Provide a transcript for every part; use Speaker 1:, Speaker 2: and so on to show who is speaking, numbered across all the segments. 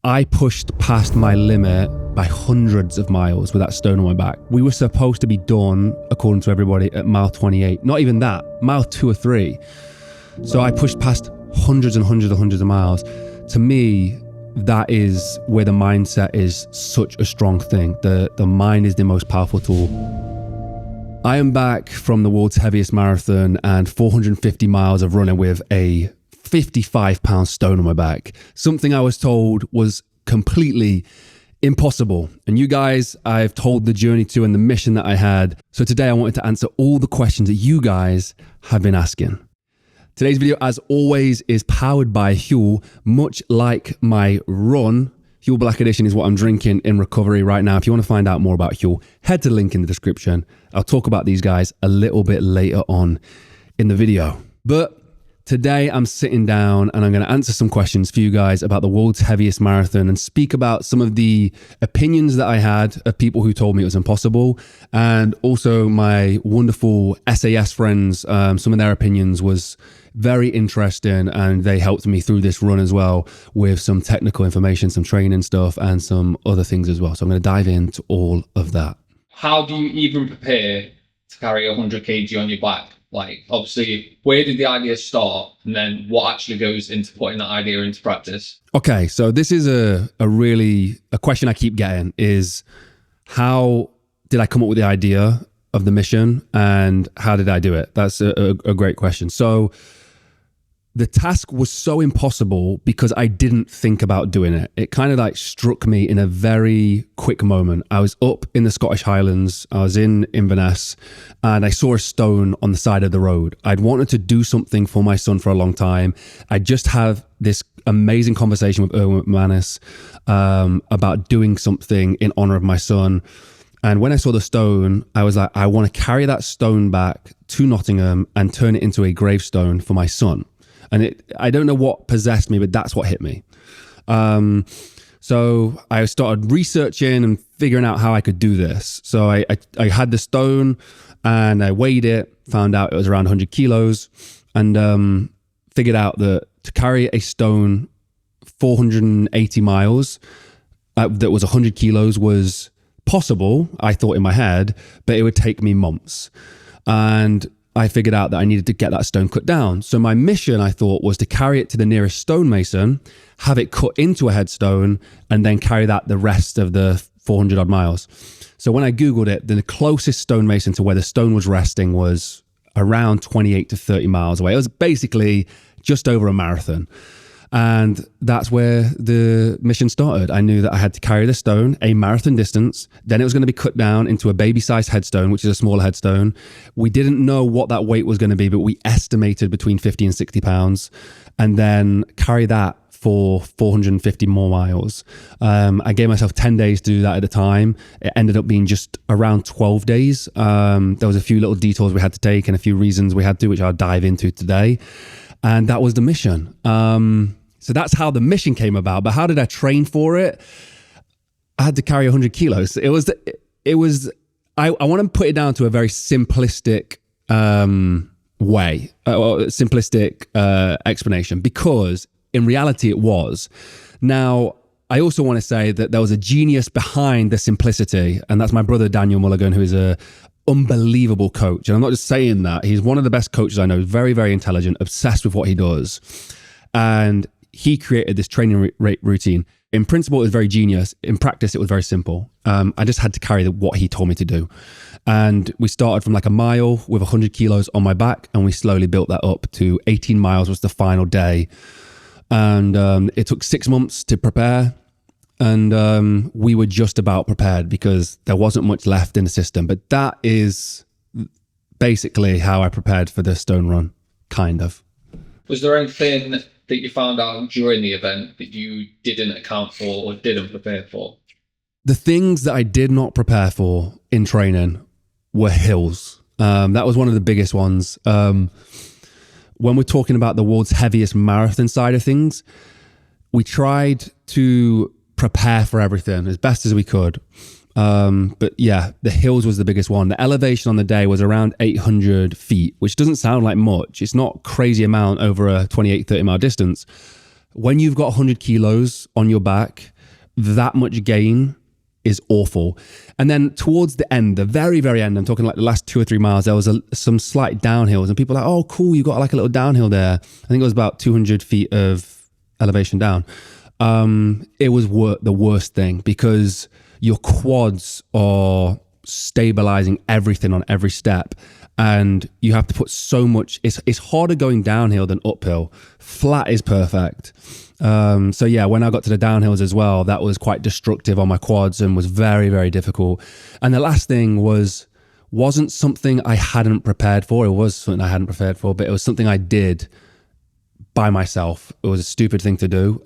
Speaker 1: I pushed past my limit by hundreds of miles with that stone on my back. We were supposed to be done, according to everybody, at mile 28. Not even that, mile 2 or 3. So I pushed past hundreds and hundreds and hundreds of miles. To me, that is where the mindset is such a strong thing. The mind is the most powerful tool. I am back from the world's heaviest marathon and 450 miles of running with a 55-pound stone on my back. Something I was told was completely impossible. And you guys, I've told the journey to and the mission that I had. So today I wanted to answer all the questions that you guys have been asking. Today's video, as always, is powered by Huel. Much like my run, Huel Black Edition is what I'm drinking in recovery right now. If you want to find out more about Huel, head to the link in the description. I'll talk about these guys a little bit later on in the video. But today I'm sitting down and I'm going to answer some questions for you guys about the world's heaviest marathon and speak about some of the opinions that I had of people who told me it was impossible, and also my wonderful SAS friends. Some of their opinions was very interesting and they helped me through this run as well with some technical information, some training stuff and some other things as well. So I'm going to dive into all of that.
Speaker 2: How do you even prepare to carry 100 kg on your back? Like, obviously, where did the idea start, and then what actually goes into putting that idea into practice?
Speaker 1: Okay, so this is a question I keep getting is, how did I come up with the idea of the mission and how did I do it? That's a great question. So the task was so impossible because I didn't think about doing it. It kind of like struck me in a very quick moment. I was up in the Scottish Highlands. I was in Inverness and I saw a stone on the side of the road. I'd wanted to do something for my son for a long time. I just had this amazing conversation with Erwin McManus about doing something in honor of my son. And when I saw the stone, I was like, I want to carry that stone back to Nottingham and turn it into a gravestone for my son. And I don't know what possessed me, but that's what hit me. So I started researching and figuring out how I could do this. So I had the stone and I weighed it, found out it was around 100 kilos, and figured out that to carry a stone 480 miles that was 100 kilos was possible, I thought in my head, but it would take me months. And I figured out that I needed to get that stone cut down. So my mission, I thought, was to carry it to the nearest stonemason, have it cut into a headstone, and then carry that the rest of the 400 odd miles. So when I Googled it, the closest stonemason to where the stone was resting was around 28 to 30 miles away. It was basically just over a marathon. And that's where the mission started. I knew that I had to carry the stone a marathon distance. Then it was going to be cut down into a baby-sized headstone, which is a smaller headstone. We didn't know what that weight was going to be, but we estimated between 50 and 60 pounds, and then carry that for 450 more miles. I gave myself 10 days to do that at the time. It ended up being just around 12 days. There was a few little detours we had to take and a few reasons we had to, which I'll dive into today. And that was the mission. So that's how the mission came about. But how did I train for it? I had to carry 100 kilos. I want to put it down to a very simplistic explanation, because in reality it was. Now, I also want to say that there was a genius behind the simplicity, and that's my brother Jordan Mulligan, who is a unbelievable coach. And I'm not just saying that. He's one of the best coaches I know. Very, very intelligent, obsessed with what he does. And he created this training routine. In principle, it was very genius. In practice, it was very simple. I just had to carry what he told me to do. And we started from like a mile with 100 kilos on my back, and we slowly built that up to 18 miles was the final day. And it took 6 months to prepare. And we were just about prepared because there wasn't much left in the system. But that is basically how I prepared for the stone run, kind of.
Speaker 2: Was there anything that you found out during the event that you didn't account for or didn't prepare for?
Speaker 1: The things that I did not prepare for in training were hills. That was one of the biggest ones. When we're talking about the world's heaviest marathon side of things, we tried to prepare for everything as best as we could. But yeah, the hills was the biggest one. The elevation on the day was around 800 feet, which doesn't sound like much. It's not a crazy amount over a 28, 30 mile distance. When you've got 100 kilos on your back, that much gain is awful. And then towards the end, the very, very end, I'm talking like the last 2 or 3 miles, there was some slight downhills, and people were like, oh, cool, you got like a little downhill there. I think it was about 200 feet of elevation down. It was the worst thing, because your quads are stabilizing everything on every step, and you have to put so much. It's harder going downhill than uphill. Flat is perfect. So yeah, when I got to the downhills as well, that was quite destructive on my quads and was very, very difficult. And the last thing wasn't something I hadn't prepared for. It was something I hadn't prepared for, but it was something I did by myself. It was a stupid thing to do.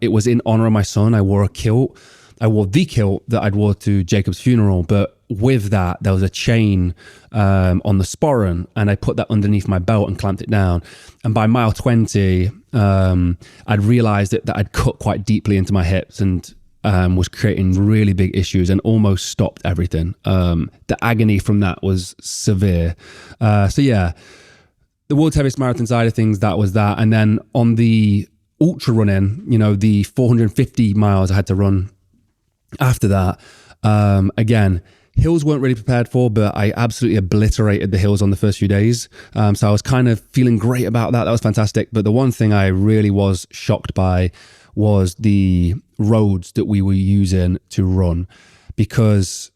Speaker 1: It was in honor of my son. I wore a kilt. I wore the kilt that I'd wore to Jacob's funeral, but with that, there was a chain on the sporran, and I put that underneath my belt and clamped it down. And by mile 20, I'd realized that I'd cut quite deeply into my hips and was creating really big issues and almost stopped everything. The agony from that was severe. So yeah, the world's heaviest marathon side of things, that was that. And then on the ultra running, the 450 miles I had to run after that, again, hills weren't really prepared for, but I absolutely obliterated the hills on the first few days. So I was kind of feeling great about that. That was fantastic. But the one thing I really was shocked by was the roads that we were using to run, because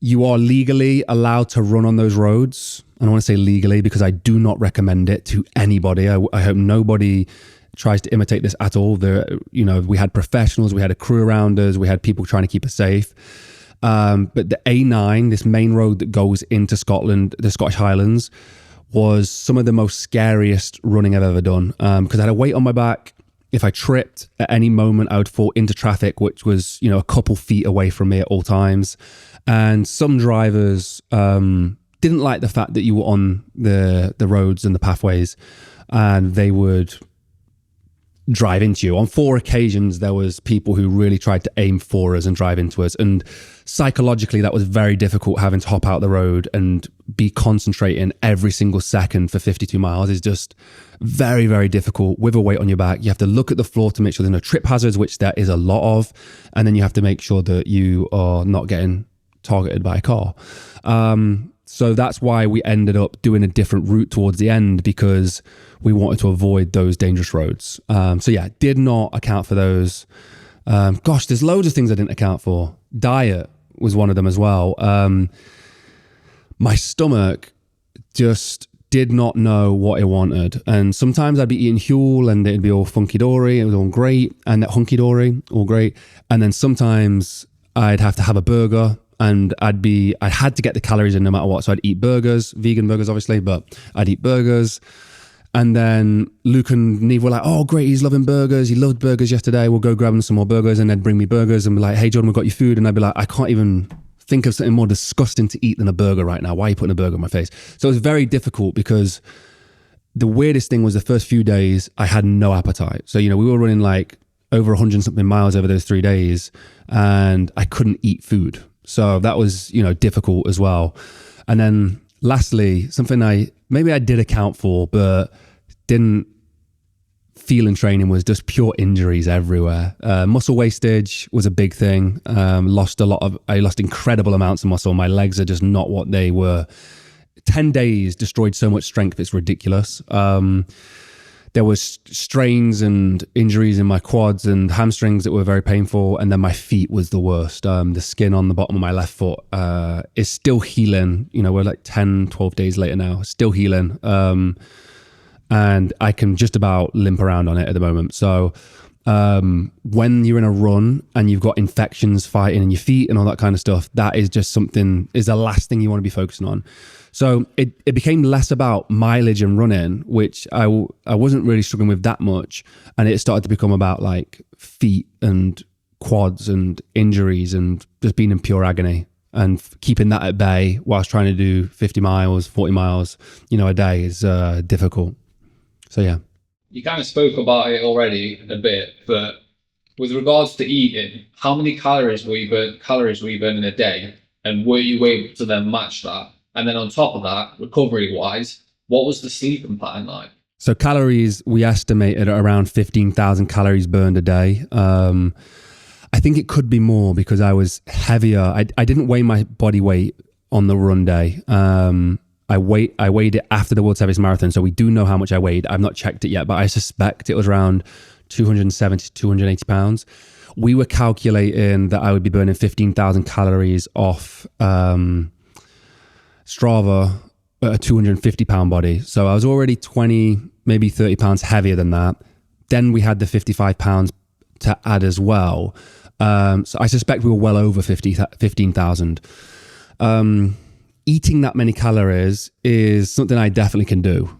Speaker 1: you are legally allowed to run on those roads. And I want to say legally, because I do not recommend it to anybody. I hope nobody tries to imitate this at all. We had professionals, we had a crew around us, we had people trying to keep us safe. But the A9, this main road that goes into Scotland, the Scottish Highlands, was some of the most scariest running I've ever done. Because I had a weight on my back. If I tripped at any moment, I would fall into traffic, which was, a couple feet away from me at all times. And some drivers didn't like the fact that you were on the roads and the pathways, and they would drive into you. On 4 occasions, there was people who really tried to aim for us and drive into us. And psychologically, that was very difficult, having to hop out the road and be concentrating every single second for 52 miles is just very, very difficult with a weight on your back. You have to look at the floor to make sure there's no trip hazards, which there is a lot of. And then you have to make sure that you are not getting targeted by a car. So that's why we ended up doing a different route towards the end, because we wanted to avoid those dangerous roads. So yeah, did not account for those. There's loads of things I didn't account for. Diet was one of them as well. My stomach just did not know what it wanted. And sometimes I'd be eating Huel and it'd be all funky-dory. It was all great. And that hunky-dory, all great. And then sometimes I'd have to have a burger, and I had to get the calories in no matter what. So I'd eat burgers, vegan burgers, obviously, but I'd eat burgers. And then Luke and Neve were like, oh, great, he's loving burgers. He loved burgers yesterday. We'll go grab him some more burgers. And they'd bring me burgers and be like, hey, Jordan, we've got your food. And I'd be like, I can't even think of something more disgusting to eat than a burger right now. Why are you putting a burger on my face? So it was very difficult, because the weirdest thing was the first few days, I had no appetite. So, we were running like over 100 something miles over those 3 days, and I couldn't eat food. So that was, difficult as well. And then lastly, something maybe I did account for, but didn't feel in training, was just pure injuries everywhere. Muscle wastage was a big thing. I lost incredible amounts of muscle. My legs are just not what they were. 10 days destroyed so much strength, it's ridiculous. There was strains and injuries in my quads and hamstrings that were very painful. And then my feet was the worst. The skin on the bottom of my left foot is still healing. We're like 10, 12 days later now, still healing. And I can just about limp around on it at the moment. So when you're in a run and you've got infections fighting in your feet and all that kind of stuff, that is just is the last thing you want to be focusing on. So it became less about mileage and running, which I wasn't really struggling with that much. And it started to become about like feet and quads and injuries and just being in pure agony, and keeping that at bay whilst trying to do 50 miles, 40 miles, a day is difficult. So yeah.
Speaker 2: You kind of spoke about it already a bit, but with regards to eating, how many calories were you burning a day? And were you able to then match that? And then on top of that, recovery-wise, what was the sleeping pattern like?
Speaker 1: So calories, we estimated at around 15,000 calories burned a day. I think it could be more because I was heavier. I didn't weigh my body weight on the run day. I weighed it after the World's Heaviest Marathon, so we do know how much I weighed. I've not checked it yet, but I suspect it was around 270 to 280 pounds. We were calculating that I would be burning 15,000 calories off Strava at a 250 pound body. So I was already 20, maybe 30 pounds heavier than that. Then we had the 55 pounds to add as well. So I suspect we were well over 15,000. Eating that many calories is something I definitely can do.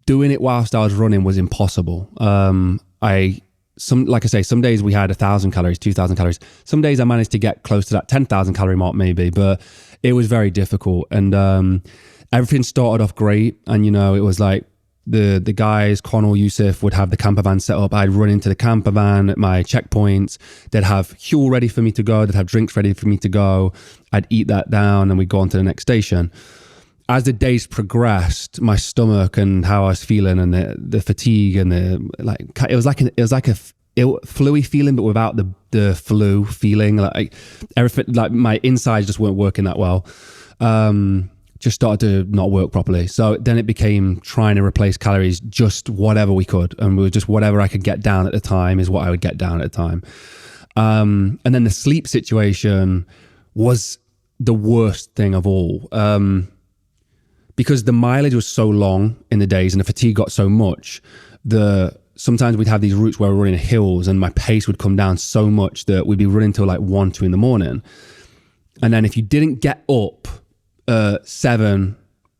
Speaker 1: Doing it whilst I was running was impossible. Like I say, some days we had 1,000 calories, 2,000 calories. Some days I managed to get close to that 10,000 calorie mark maybe, but it was very difficult. And everything started off great. And, you know, it was like the guys, Connell, Yusuf would have the camper van set up. I'd run into the camper van at my checkpoints. They'd have fuel ready for me to go. They'd have drinks ready for me to go. I'd eat that down and we'd go on to the next station. As the days progressed, my stomach and how I was feeling and the fatigue and it was like a flu-y feeling, but without the flu feeling. Like everything, like my insides just weren't working that well. Just started to not work properly. So then it became trying to replace calories, just whatever we could. And we were just whatever I could get down at the time is what I would get down at the time. And then the sleep situation was the worst thing of all. Because the mileage was so long in the days and the fatigue got so much, sometimes we'd have these routes where we're running hills and my pace would come down so much that we'd be running till like 1, 2 in the morning. And then if you didn't get up 7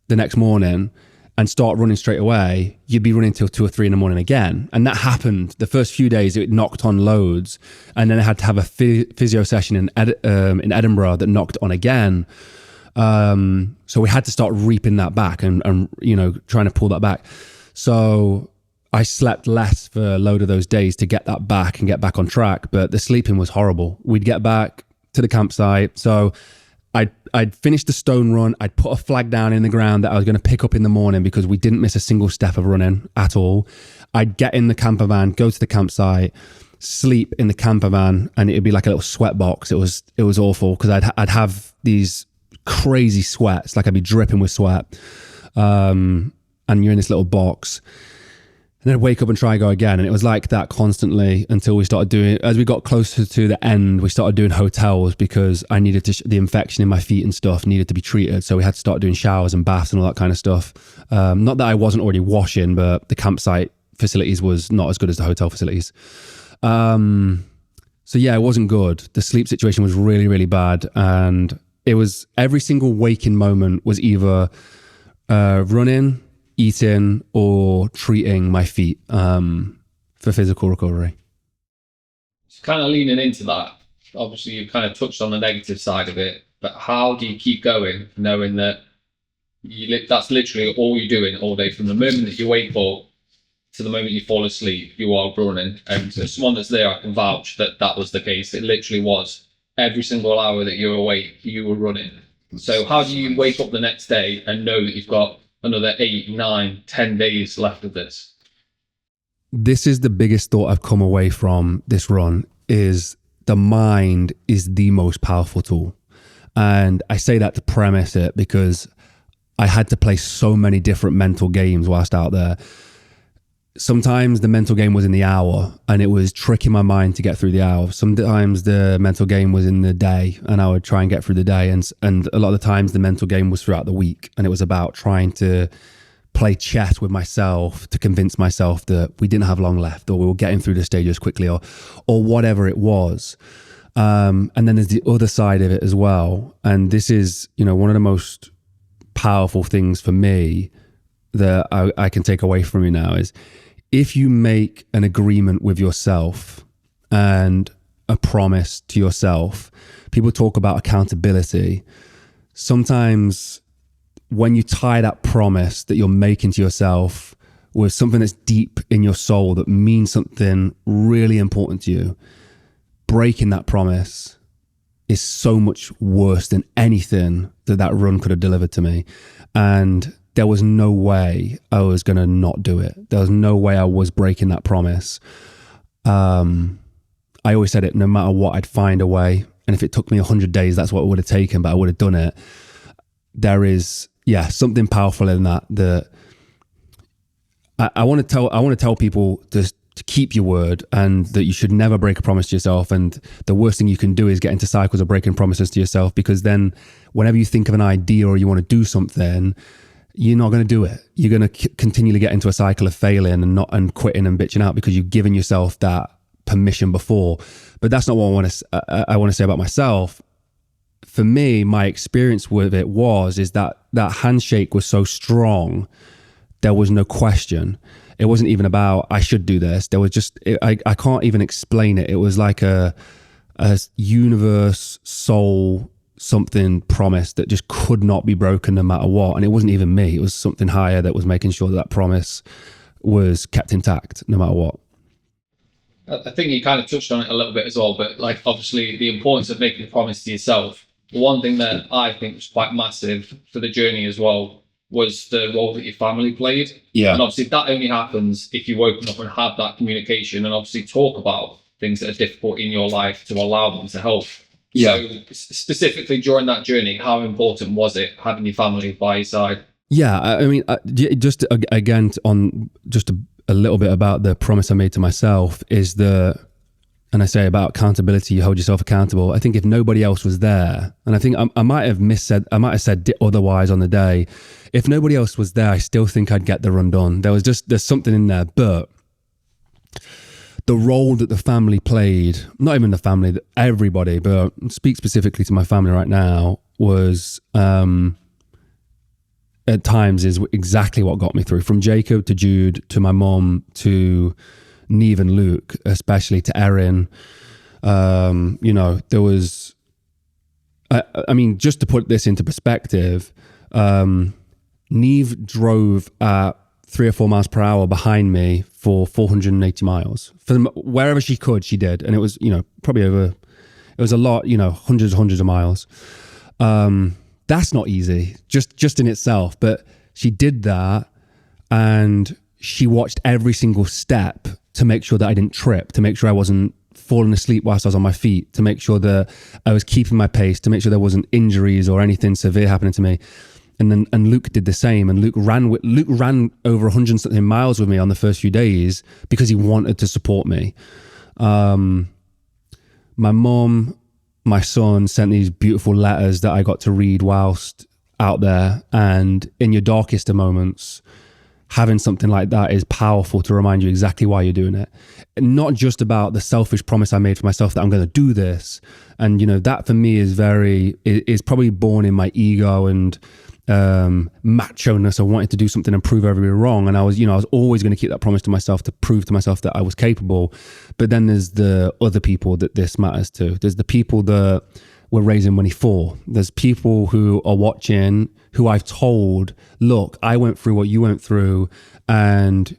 Speaker 1: the next morning and start running straight away, you'd be running till 2 or 3 in the morning again. And that happened the first few days. It knocked on loads, and then I had to have a physio session in Edinburgh that knocked on again. So we had to start reaping that back and you know, trying to pull that back. So I slept less for a load of those days to get that back and get back on track, but the sleeping was horrible. We'd get back to the campsite. So I'd finished the stone run. I'd put a flag down in the ground that I was going to pick up in the morning because we didn't miss a single step of running at all. I'd get in the camper van, go to the campsite, sleep in the camper van, and it'd be like a little sweat box. It was awful because I'd have these crazy sweats, like I'd be dripping with sweat. And you're in this little box. And then I'd wake up and try and go again. And it was like that constantly until we started doing, as we got closer to the end, we started doing hotels because I needed to, the infection in my feet and stuff needed to be treated. So we had to start doing showers and baths and all that kind of stuff. Not that I wasn't already washing, but the campsite facilities was not as good as the hotel facilities. So yeah, it wasn't good. The sleep situation was really, really bad. And it was every single waking moment was either running, eating, or treating my feet for physical recovery.
Speaker 2: So kind of leaning into that, obviously you've kind of touched on the negative side of it, but how do you keep going knowing that that's literally all you're doing all day from the moment that you wake up to the moment you fall asleep, you are running? And as someone that's there, I can vouch that that was the case. It literally was. Every single hour that you were awake, you were running. So how do you wake up the next day and know that you've got another 8, 9, 10 days left of this?
Speaker 1: This is the biggest thought I've come away from this run, is the mind is the most powerful tool. And I say that to premise it because I had to play so many different mental games whilst out there. Sometimes the mental game was in the hour and it was tricking my mind to get through the hour. Sometimes the mental game was in the day and I would try and get through the day. And a lot of the times the mental game was throughout the week, and it was about trying to play chess with myself to convince myself that we didn't have long left, or we were getting through the stages quickly, or whatever it was. And then there's the other side of it as well. And this is, you know, one of the most powerful things for me that I can take away from you now is, if you make an agreement with yourself and a promise to yourself, people talk about accountability. Sometimes when you tie that promise that you're making to yourself with something that's deep in your soul that means something really important to you, breaking that promise is so much worse than anything that run could have delivered to me. And there was no way I was going to not do it. There was no way I was breaking that promise. I I always said it, no matter what, I'd find a way. And if it took me 100 days, that's what it would have taken, but I would have done it. There is, something powerful in that. I want to tell people to keep your word, and that you should never break a promise to yourself. And the worst thing you can do is get into cycles of breaking promises to yourself, because then whenever you think of an idea or you want to do something, you're not going to do it. You're going to continually get into a cycle of failing and quitting and bitching out because you've given yourself that permission before. But that's not what I want to say about myself. For me, my experience with it is that handshake was so strong, there was no question. It wasn't even about, I should do this. There was just, I can't even explain it. It was like a universe, soul, something promise that just could not be broken no matter what. And it wasn't even me. It was something higher that was making sure that promise was kept intact no matter what.
Speaker 2: I think you kind of touched on it a little bit as well, but like obviously the importance of making a promise to yourself. One thing that I think was quite massive for the journey as well was the role that your family played.
Speaker 1: Yeah.
Speaker 2: And obviously that only happens if you open up and have that communication and obviously talk about things that are difficult in your life to allow them to help.
Speaker 1: Yeah.
Speaker 2: So specifically during that journey, how important was it having your family by your side?
Speaker 1: Yeah, I mean, just again on just a little bit about the promise I made to myself is and I say about accountability, you hold yourself accountable. I think if nobody else was there, and I think I might have said otherwise on the day, if nobody else was there, I still think I'd get the run done. There's something in there, but the role that the family played, not even the family, everybody, but I'll speak specifically to my family right now, was at times is exactly what got me through. From Jacob to Jude to my mom to Neve and Luke, especially to Erin. There was, I mean, just to put this into perspective, Neve drove at 3 or 4 miles per hour behind me for 480 miles. From wherever she could, she did. And it was, probably it was a lot, hundreds of miles. That's not easy, just in itself. But she did that, and she watched every single step to make sure that I didn't trip, to make sure I wasn't falling asleep whilst I was on my feet, to make sure that I was keeping my pace, to make sure there wasn't injuries or anything severe happening to me. And Luke did the same. And Luke ran over 100 and something miles with me on the first few days because he wanted to support me. My mom, my son sent these beautiful letters that I got to read whilst out there. And in your darkest of moments, having something like that is powerful to remind you exactly why you're doing it. Not just about the selfish promise I made for myself that I'm going to do this. And, that for me is probably born in my ego and macho-ness of wanting to do something and prove everybody wrong. And I was always going to keep that promise to myself to prove to myself that I was capable. But then there's the other people that this matters to. There's the people that we're raising money for. There's people who are watching, who I've told, look, I went through what you went through, and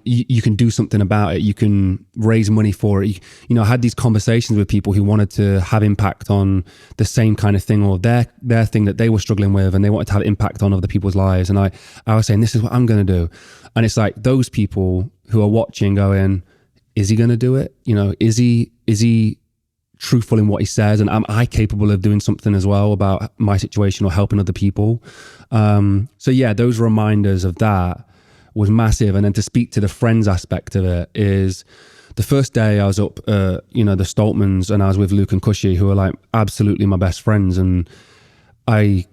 Speaker 1: you can do something about it. You can raise money for it. I had these conversations with people who wanted to have impact on the same kind of thing, or their thing that they were struggling with, and they wanted to have impact on other people's lives. And I was saying, this is what I'm going to do. And it's like those people who are watching going, is he going to do it? Is he truthful in what he says, and am I capable of doing something as well about my situation or helping other people? So yeah, those reminders of that was massive. And then to speak to the friends aspect of it is, the first day I was up, the Stoltmans, and I was with Luke and Cushy, who are like absolutely my best friends, and they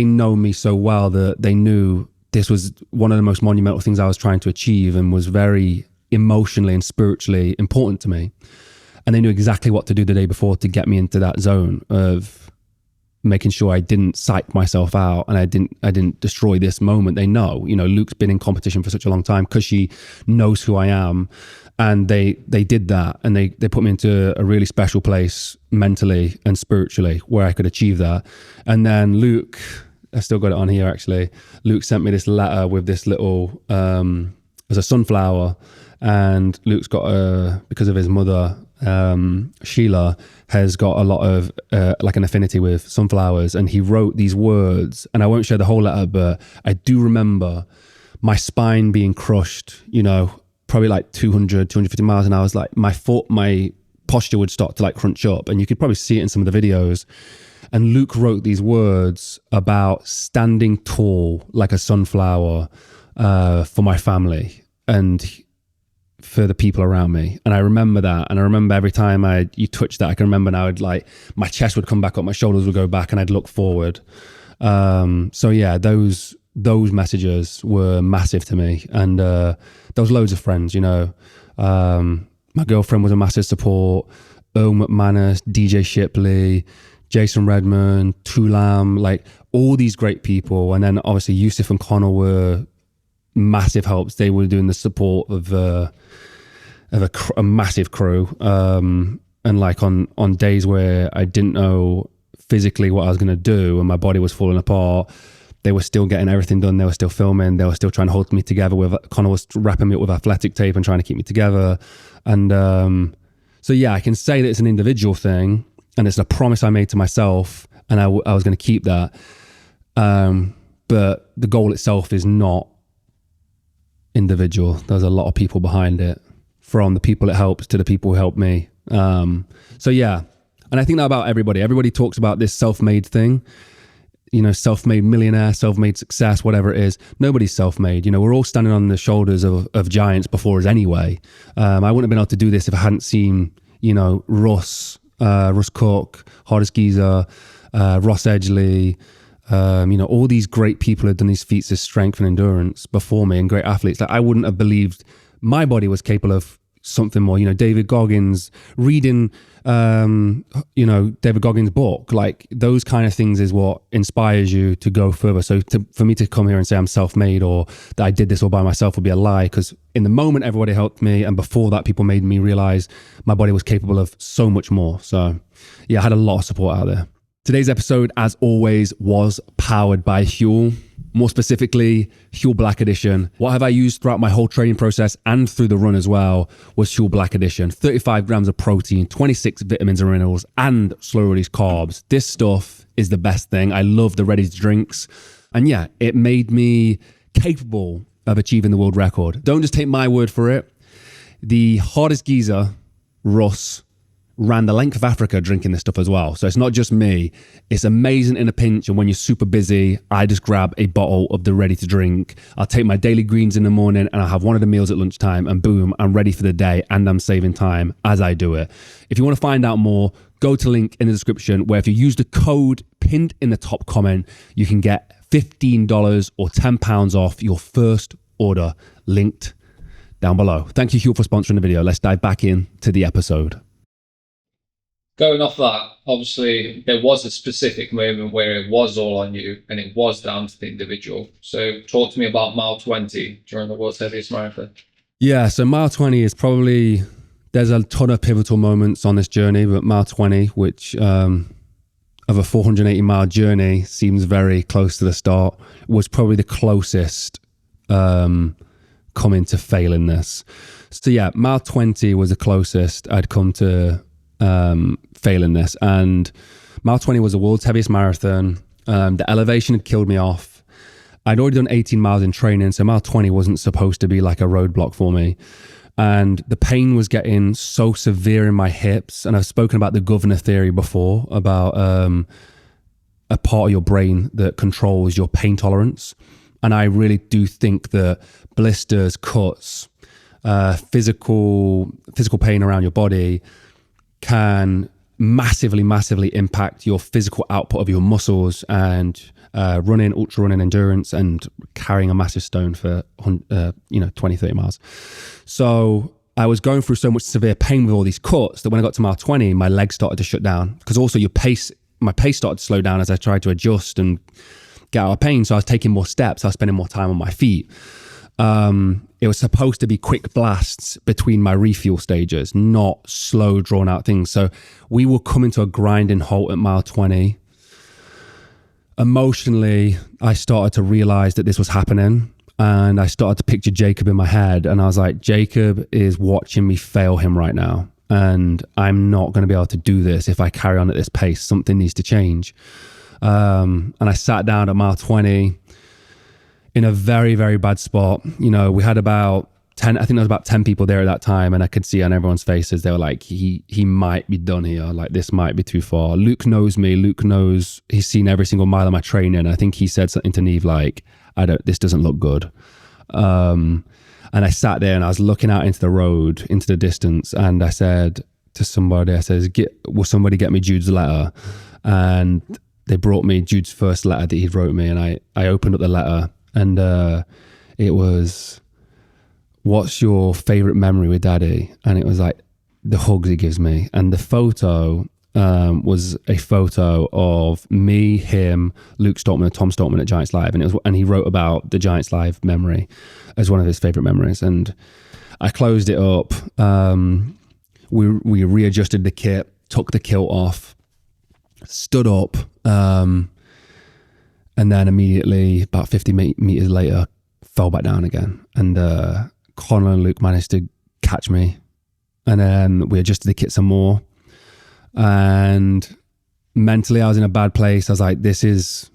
Speaker 1: know me so well that they knew this was one of the most monumental things I was trying to achieve, and was very emotionally and spiritually important to me. And they knew exactly what to do the day before to get me into that zone of making sure I didn't psych myself out and I didn't destroy this moment. They know, Luke's been in competition for such a long time because she knows who I am. And they did that, and they put me into a really special place mentally and spiritually where I could achieve that. And then Luke, I still got it on here actually. Luke sent me this letter with this little, there's a sunflower, and Luke's got because of his mother, Sheila, has got a lot of like an affinity with sunflowers, and he wrote these words, and I won't share the whole letter, but I do remember my spine being crushed, probably like 200, 250 miles. And I was like, my posture would start to like crunch up, and you could probably see it in some of the videos. And Luke wrote these words about standing tall like a sunflower for my family and for the people around me. And I remember that. And I remember every time you touched that, I can remember now, my chest would come back up, my shoulders would go back, and I'd look forward. So yeah, those messages were massive to me. And there was loads of friends, you know. My girlfriend was a massive support. Earl McManus, DJ Shipley, Jason Redmond, Tulam, like all these great people. And then obviously Yusuf and Connor were massive helps. They were doing the support of a massive crew. And like on days where I didn't know physically what I was going to do and my body was falling apart, they were still getting everything done. They were still filming. They were still trying to hold me together. Connor was wrapping me up with athletic tape and trying to keep me together. And so yeah, I can say that it's an individual thing, and it's a promise I made to myself, and I was going to keep that. But the goal itself is not individual. There's a lot of people behind it, from the people it helps to the people who help me. So yeah, and I think that about everybody. Everybody talks about this self-made thing, you know, self-made millionaire, self-made success, whatever it is. Nobody's self-made. You know, we're all standing on the shoulders of giants before us anyway. I wouldn't have been able to do this if I hadn't seen, you know, Russ Cook, Hardest Geezer, Ross Edgley, you know, all these great people who have done these feats of strength and endurance before me, and great athletes. Like, I wouldn't have believed my body was capable of something more. You know, David Goggins, reading, you know, David Goggins' book, like those kind of things is what inspires you to go further. So for me to come here and say I'm self-made or that I did this all by myself would be a lie, because in the moment everybody helped me, and before that people made me realize my body was capable of so much more. So yeah, I had a lot of support out there. Today's episode, as always, was powered by Huel. More specifically, Huel Black Edition. What have I used throughout my whole training process and through the run as well was Huel Black Edition. 35 grams of protein, 26 vitamins and minerals, and slow release carbs. This stuff is the best thing. I love the ready to drinks. And yeah, it made me capable of achieving the world record. Don't just take my word for it. The hardest geezer, Russ, ran the length of Africa drinking this stuff as well. So it's not just me. It's amazing in a pinch. And when you're super busy, I just grab a bottle of the ready to drink. I'll take my daily greens in the morning and I'll have one of the meals at lunchtime, and boom, I'm ready for the day, and I'm saving time as I do it. If you want to find out more, go to the link in the description, where if you use the code pinned in the top comment, you can get $15 or £10 off your first order, linked down below. Thank you, Huel, for sponsoring the video. Let's dive back into the episode.
Speaker 2: Going off that, obviously there was a specific moment where it was all on you and it was down to the individual. So talk to me about mile 20 during the World's Heaviest Marathon.
Speaker 1: Yeah, so mile 20 is probably, there's a ton of pivotal moments on this journey, but mile 20, which of a 480 mile journey seems very close to the start, was probably the closest coming to failing this. So yeah, mile 20 was the closest I'd come to failing this. And mile 20 was the world's heaviest marathon. The elevation had killed me off. I'd already done 18 miles in training, so mile 20 wasn't supposed to be like a roadblock for me. And the pain was getting so severe in my hips. And I've spoken about the governor theory before, about a part of your brain that controls your pain tolerance. And I really do think that blisters, cuts, physical pain around your body can massively impact your physical output of your muscles, and running, ultra running, endurance, and carrying a massive stone for 20, 30 miles. So I was going through so much severe pain with all these cuts that when I got to mile 20, my legs started to shut down, because also my pace started to slow down as I tried to adjust and get out of pain. So I was taking more steps. I was spending more time on my feet. It was supposed to be quick blasts between my refuel stages, not slow, drawn out things. So we were coming to a grinding halt at mile 20. Emotionally, I started to realize that this was happening, and I started to picture Jacob in my head. And I was like, Jacob is watching me fail him right now, and I'm not going to be able to do this if I carry on at this pace. Something needs to change. And I sat down at mile 20 in a very, very bad spot. You know, we had about 10, I think there was about 10 people there at that time, and I could see on everyone's faces, they were like, he might be done here. Like, this might be too far. Luke knows me. Luke knows, he's seen every single mile of my training. I think he said something to Neve like, this doesn't look good. And I sat there and I was looking out into the road, into the distance, and I said to somebody, will somebody get me Jude's letter? And they brought me Jude's first letter that he'd wrote me, and I opened up the letter, and it was, what's your favorite memory with Daddy? And it was like the hugs he gives me. And the photo was a photo of me, him, Luke Stoltman, and Tom Stoltman at Giants Live. And he wrote about the Giants Live memory as one of his favorite memories. And I closed it up. We readjusted the kit, took the kilt off, stood up, and then immediately, about 50 meters later, fell back down again. And Connor and Luke managed to catch me. And then we adjusted the kit some more. And mentally, I was in a bad place. I was like, this is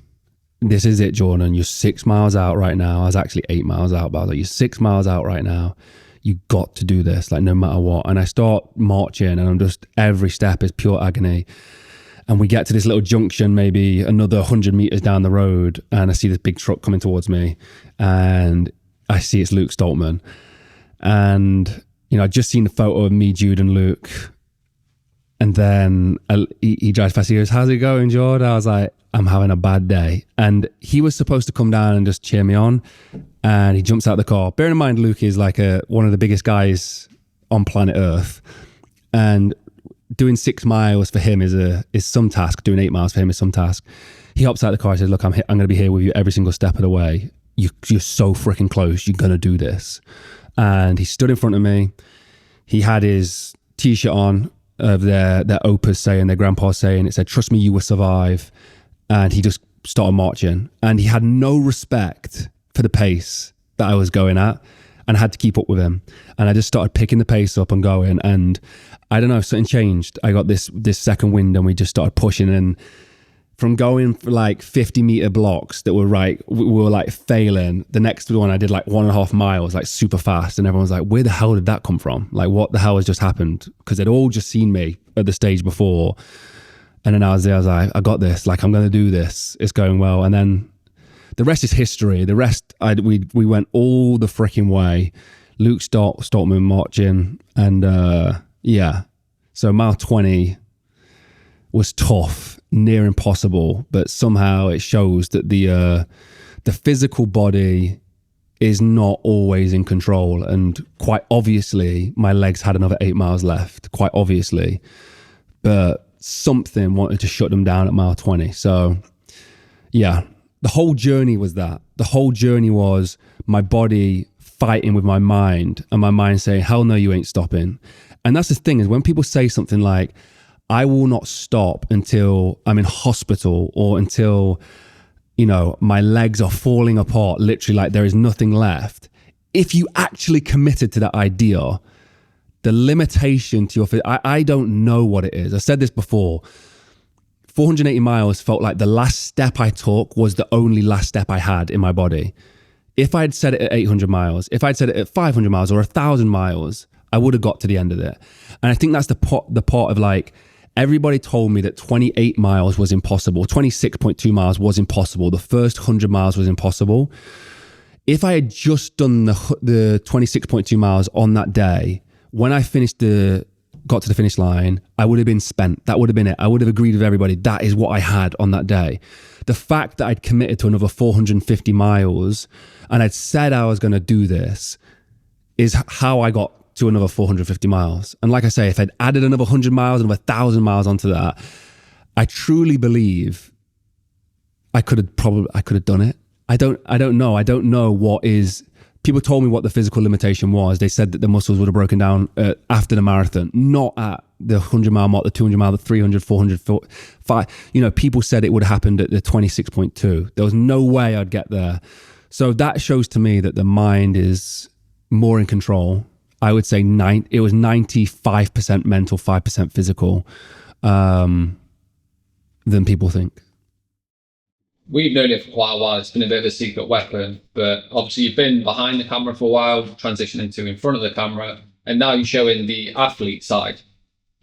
Speaker 1: it, Jordan. You're 6 miles out right now. I was actually 8 miles out, but I was like, you're 6 miles out right now. You got to do this, like, no matter what. And I start marching, and I'm just, every step is pure agony. And we get to this little junction, maybe another 100 meters down the road, and I see this big truck coming towards me, and I see it's Luke Stoltman. And, I'd just seen the photo of me, Jude, and Luke. And then he drives past, he goes, how's it going, Jordan? I was like, I'm having a bad day. And he was supposed to come down and just cheer me on. And he jumps out of the car. Bear in mind, Luke is like one of the biggest guys on planet Earth. And doing 6 miles for him is some task. Doing 8 miles for him is some task. He hops out of the car and says, look, I'm going to be here with you every single step of the way. You're so freaking close. You're going to do this. And he stood in front of me. He had his t-shirt on of their opus saying, their grandpa saying, it said, trust me, you will survive. And he just started marching. And he had no respect for the pace that I was going at, and I had to keep up with him. And I just started picking the pace up and going. And I don't know, something changed. I got this second wind, and we just started pushing. And from going for like 50 meter blocks that were we were like failing, the next one I did like 1.5 miles, like super fast. And everyone was like, where the hell did that come from? Like, what the hell has just happened? Because they'd all just seen me at the stage before. And then I was there, I was like, I got this, like, I'm going to do this. It's going well. And then the rest is history. The rest, we went all the freaking way. Luke Stoltman marching. And yeah, so mile 20 was tough, near impossible, but somehow it shows that the physical body is not always in control. And quite obviously, my legs had another 8 miles left, quite obviously. But something wanted to shut them down at mile 20. So yeah, the whole journey was that. The whole journey was my body fighting with my mind, and my mind saying, hell no, you ain't stopping. And that's the thing, is when people say something like, I will not stop until I'm in hospital, or until, my legs are falling apart, literally, like there is nothing left. If you actually committed to that idea, the limitation to your, I don't know what it is. I said this before. 480 miles felt like the last step I took was the only last step I had in my body. If I'd said it at 800 miles, if I'd said it at 500 miles or 1,000 miles, I would have got to the end of it. And I think that's the part of, like, everybody told me that 28 miles was impossible. 26.2 miles was impossible. The first 100 miles was impossible. If I had just done the 26.2 miles on that day, when I got to the finish line, I would have been spent. That would have been it. I would have agreed with everybody. That is what I had on that day. The fact that I'd committed to another 450 miles and I'd said I was going to do this is how I got to another 450 miles. And like I say, if I'd added another 100 miles, another 1,000 miles onto that, I truly believe I could have done it. I don't know. I don't know what is. People told me what the physical limitation was. They said that the muscles would have broken down after the marathon, not at the 100-mile mark, the 200-mile, the 300, 400, 5. People said it would have happened at the 26.2. There was no way I'd get there. So that shows to me that the mind is more in control. I would say it was 95% mental, 5% physical than people think.
Speaker 2: we've known it for quite a while. It's been a bit of a secret weapon, but obviously you've been behind the camera for a while, transitioning to in front of the camera, and now you're showing the athlete side.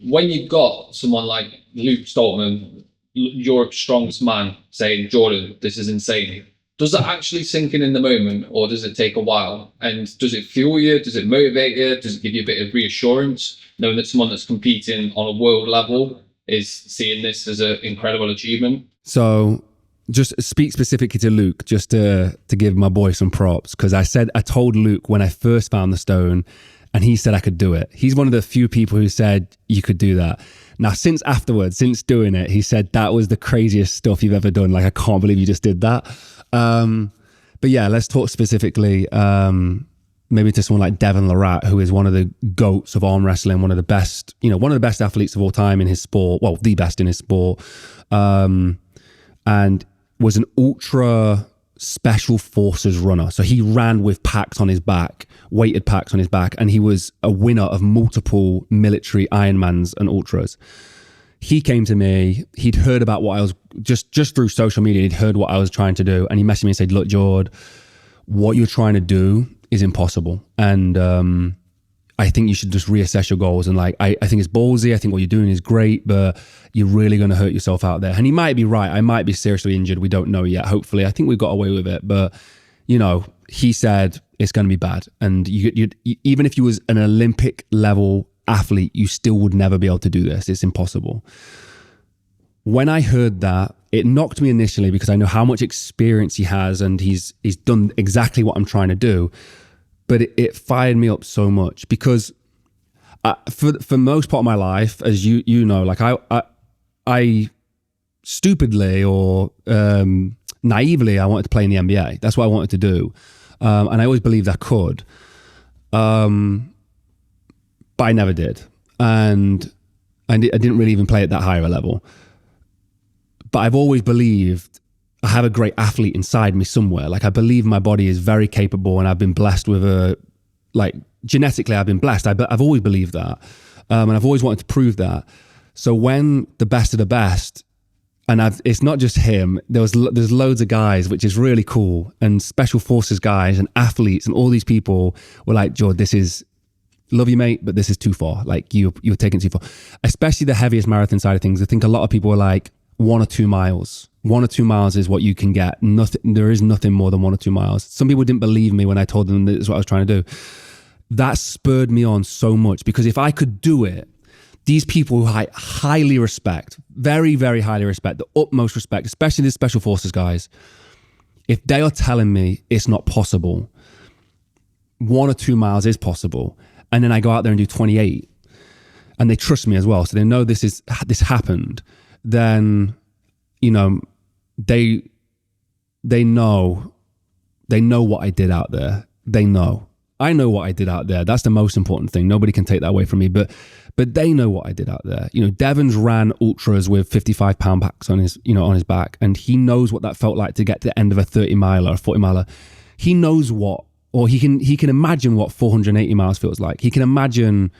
Speaker 2: When you've got someone like Luke Stoltman, Europe's strongest man, saying, Jordan, this is insane, does that actually sink in the moment, or does it take a while? And does it fuel you? Does it motivate you? Does it give you a bit of reassurance, knowing that someone that's competing on a world level is seeing this as an incredible achievement?
Speaker 1: So just speak specifically to Luke, just to give my boy some props, because I told Luke when I first found the stone, and he said I could do it. He's one of the few people who said you could do that. Now, since doing it, he said that was the craziest stuff you've ever done. Like, I can't believe you just did that. But yeah, let's talk specifically, maybe to someone like Devon Larratt, who is one of the GOATs of arm wrestling, one of the best athletes of all time in his sport. Well, the best in his sport. And was an ultra special forces runner. So he ran with packs on his back, weighted packs on his back, and he was a winner of multiple military Ironmans and ultras. He came to me, he'd heard about what I was, just through social media, he'd heard what I was trying to do, and he messaged me and said, look, Jord, what you're trying to do is impossible. And I think you should just reassess your goals. And like, I think it's ballsy. I think what you're doing is great, but you're really going to hurt yourself out there. And he might be right. I might be seriously injured. We don't know yet. Hopefully, I think we've got away with it. But, you know, he said it's going to be bad. And you even if you was an Olympic level athlete, you still would never be able to do this. It's impossible. When I heard that, it knocked me initially because I know how much experience he has and he's done exactly what I'm trying to do. But it fired me up so much because for most part of my life, as you know, like I stupidly or naively, I wanted to play in the NBA. That's what I wanted to do. And I always believed I could. But I never did. And I didn't really even play at that higher level. But I've always believed I have a great athlete inside me somewhere. Like, I believe my body is very capable and I've been blessed with genetically I've been blessed. I've always believed that. And I've always wanted to prove that. So when the best of the best, and it's not just him, there's loads of guys, which is really cool, and special forces guys and athletes and all these people were like, Jord, this is, love you, mate, but this is too far. Like, you're taking it too far. Especially the heaviest marathon side of things. I think a lot of people are like, 1 or 2 miles. 1 or 2 miles is what you can get. Nothing. There is nothing more than 1 or 2 miles. Some people didn't believe me when I told them this is what I was trying to do. That spurred me on so much because if I could do it, these people who I highly respect, very, very highly respect, the utmost respect, especially the special forces guys, if they are telling me it's not possible, 1 or 2 miles is possible, and then I go out there and do 28, and they trust me as well, so they know this happened, then, you know, they know what I did out there. They know. I know what I did out there. That's the most important thing. Nobody can take that away from me, but they know what I did out there. You know, Devon's ran ultras with 55-pound packs on his back, and he knows what that felt like to get to the end of a 30-miler, a 40-miler. He knows he can imagine what 480 miles feels like. He can imagine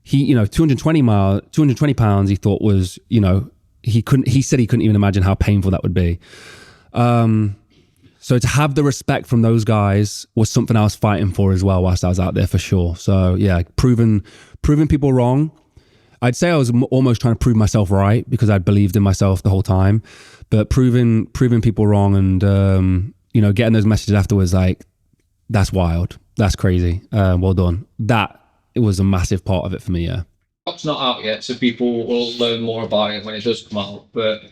Speaker 1: 220 pounds he thought was, you know, he said he couldn't even imagine how painful that would be. So to have the respect from those guys was something I was fighting for as well whilst I was out there, for sure. So yeah, proving people wrong. I'd say I was almost trying to prove myself right because I'd believed in myself the whole time, but proving people wrong and, getting those messages afterwards, like, that's wild. That's crazy. Well done. It was a massive part of it for me. Yeah.
Speaker 2: It's not out yet, so people will learn more about it when it does come out. But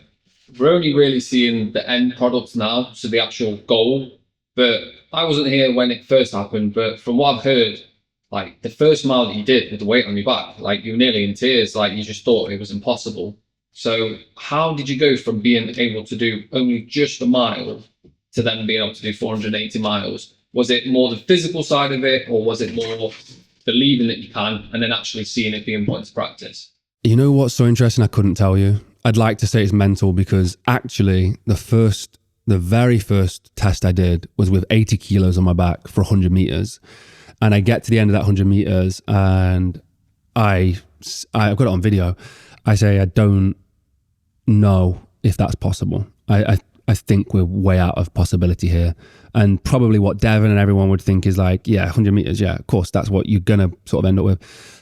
Speaker 2: we're only really seeing the end product now, so the actual goal. But I wasn't here when it first happened, but from what I've heard, like, the first mile that you did with the weight on your back, like, you were nearly in tears, like, you just thought it was impossible. So how did you go from being able to do only just a mile to then being able to do 480 miles? Was it more the physical side of it, or was it more believing that you can and then actually seeing it being put into practice?
Speaker 1: You know what's so interesting? I couldn't tell you. I'd like to say it's mental because actually the very first test I did was with 80 kilos on my back for 100 meters. And I get to the end of that 100 meters and I've got it on video. I say, I don't know if that's possible. I I think we're way out of possibility here. And probably what Devon and everyone would think is like, yeah, 100 meters. Yeah, of course, that's what you're going to sort of end up with.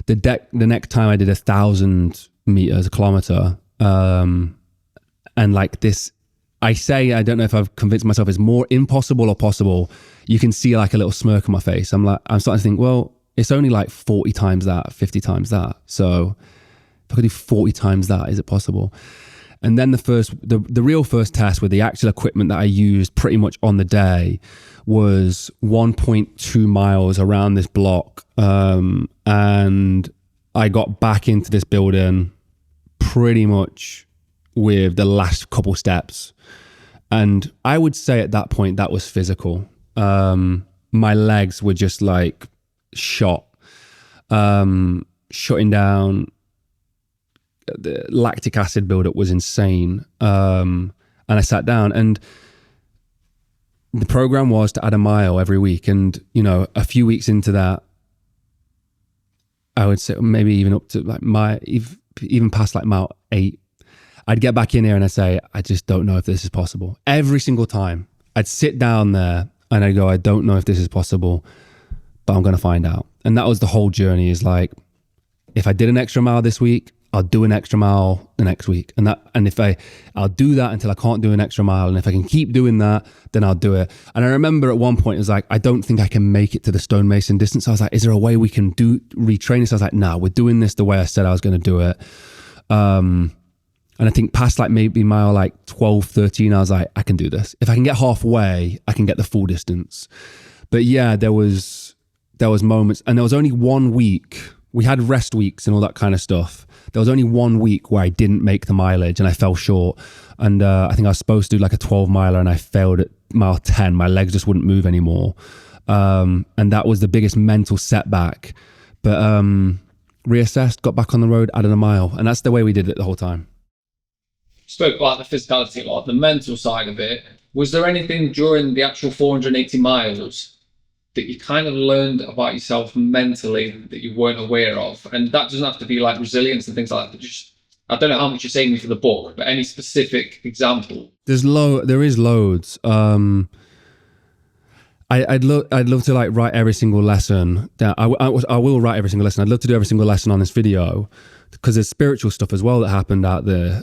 Speaker 1: The next time I did 1,000 meters, a kilometer, and like this, I don't know if I've convinced myself it's more impossible or possible. You can see like a little smirk on my face. I'm starting to think, well, it's only like 40 times that, 50 times that. So if I could do 40 times that, is it possible? And then the real first test with the actual equipment that I used pretty much on the day was 1.2 miles around this block. And I got back into this building pretty much with the last couple steps. And I would say at that point, that was physical. My legs were just like shutting down. The lactic acid buildup was insane. And I sat down, and the program was to add a mile every week. And, you know, a few weeks into that, I would say maybe even up to like even past like mile 8, I'd get back in here and I'd say, I just don't know if this is possible. Every single time I'd sit down there and I'd go, I don't know if this is possible, but I'm going to find out. And that was the whole journey, is like, if I did an extra mile this week, I'll do an extra mile the next week. And if I'll do that until I can't do an extra mile. And if I can keep doing that, then I'll do it. And I remember at one point, it was like, I don't think I can make it to the stonemason distance. I was like, is there a way we can retrain this? I was like, no, we're doing this the way I said I was going to do it. And I think past like maybe mile like 12, 13, I was like, I can do this. If I can get halfway, I can get the full distance. But yeah, there was moments, and there was only 1 week. We had rest weeks and all that kind of stuff. There was only 1 week where I didn't make the mileage and I fell short. And I think I was supposed to do like a 12 miler and I failed at mile 10. My legs just wouldn't move anymore. And that was the biggest mental setback. But reassessed, got back on the road, added a mile. And that's the way we did it the whole time.
Speaker 2: Spoke about the physicality a lot, the mental side of it. Was there anything during the actual 480 miles that you kind of learned about yourself mentally that you weren't aware of? And that doesn't have to be like resilience and things like that. But just, I don't know how much you're saving for the book, but any specific example? There
Speaker 1: is loads. I'd love to like write every single lesson down. I will write every single lesson. I'd love to do every single lesson on this video, because there's spiritual stuff as well that happened out there.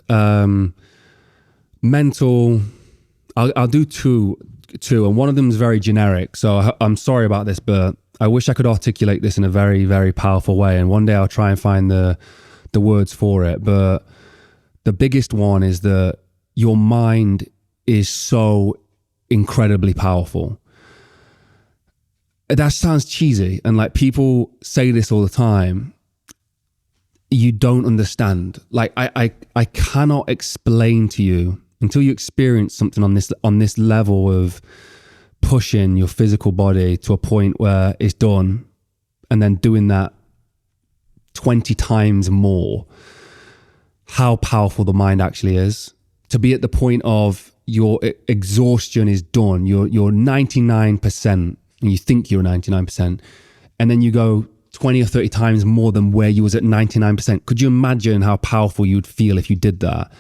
Speaker 1: Mental, I'll do two, and one of them is very generic. So I'm sorry about this, but I wish I could articulate this in a very, very powerful way. And one day I'll try and find the words for it. But the biggest one is that your mind is so incredibly powerful. That sounds cheesy, and like people say this all the time. You don't understand. Like I cannot explain to you until you experience something on this level of pushing your physical body to a point where it's done, and then doing that 20 times more, how powerful the mind actually is. To be at the point of your exhaustion is done, you're 99%, and you think you're 99%, and then you go 20 or 30 times more than where you was at 99%. Could you imagine how powerful you'd feel if you did that?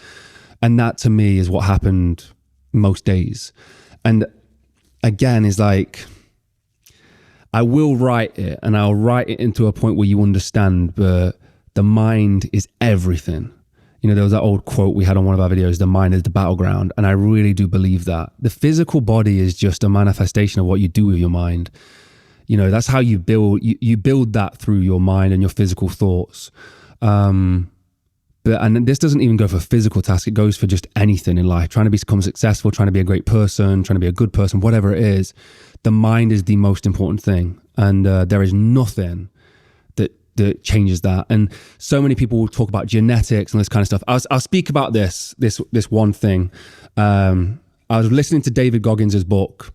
Speaker 1: And that to me is what happened most days. And again, is like, I will write it, and I'll write it into a point where you understand, but the mind is everything. You know, there was that old quote we had on one of our videos, the mind is the battleground. And I really do believe that. The physical body is just a manifestation of what you do with your mind. You know, that's how you build, you build that through your mind and your physical thoughts. And this doesn't even go for physical tasks. It goes for just anything in life, trying to become successful, trying to be a great person, trying to be a good person, whatever it is. The mind is the most important thing. And there is nothing that changes that. And so many people will talk about genetics and this kind of stuff. I'll speak about this one thing. I was listening to David Goggins' book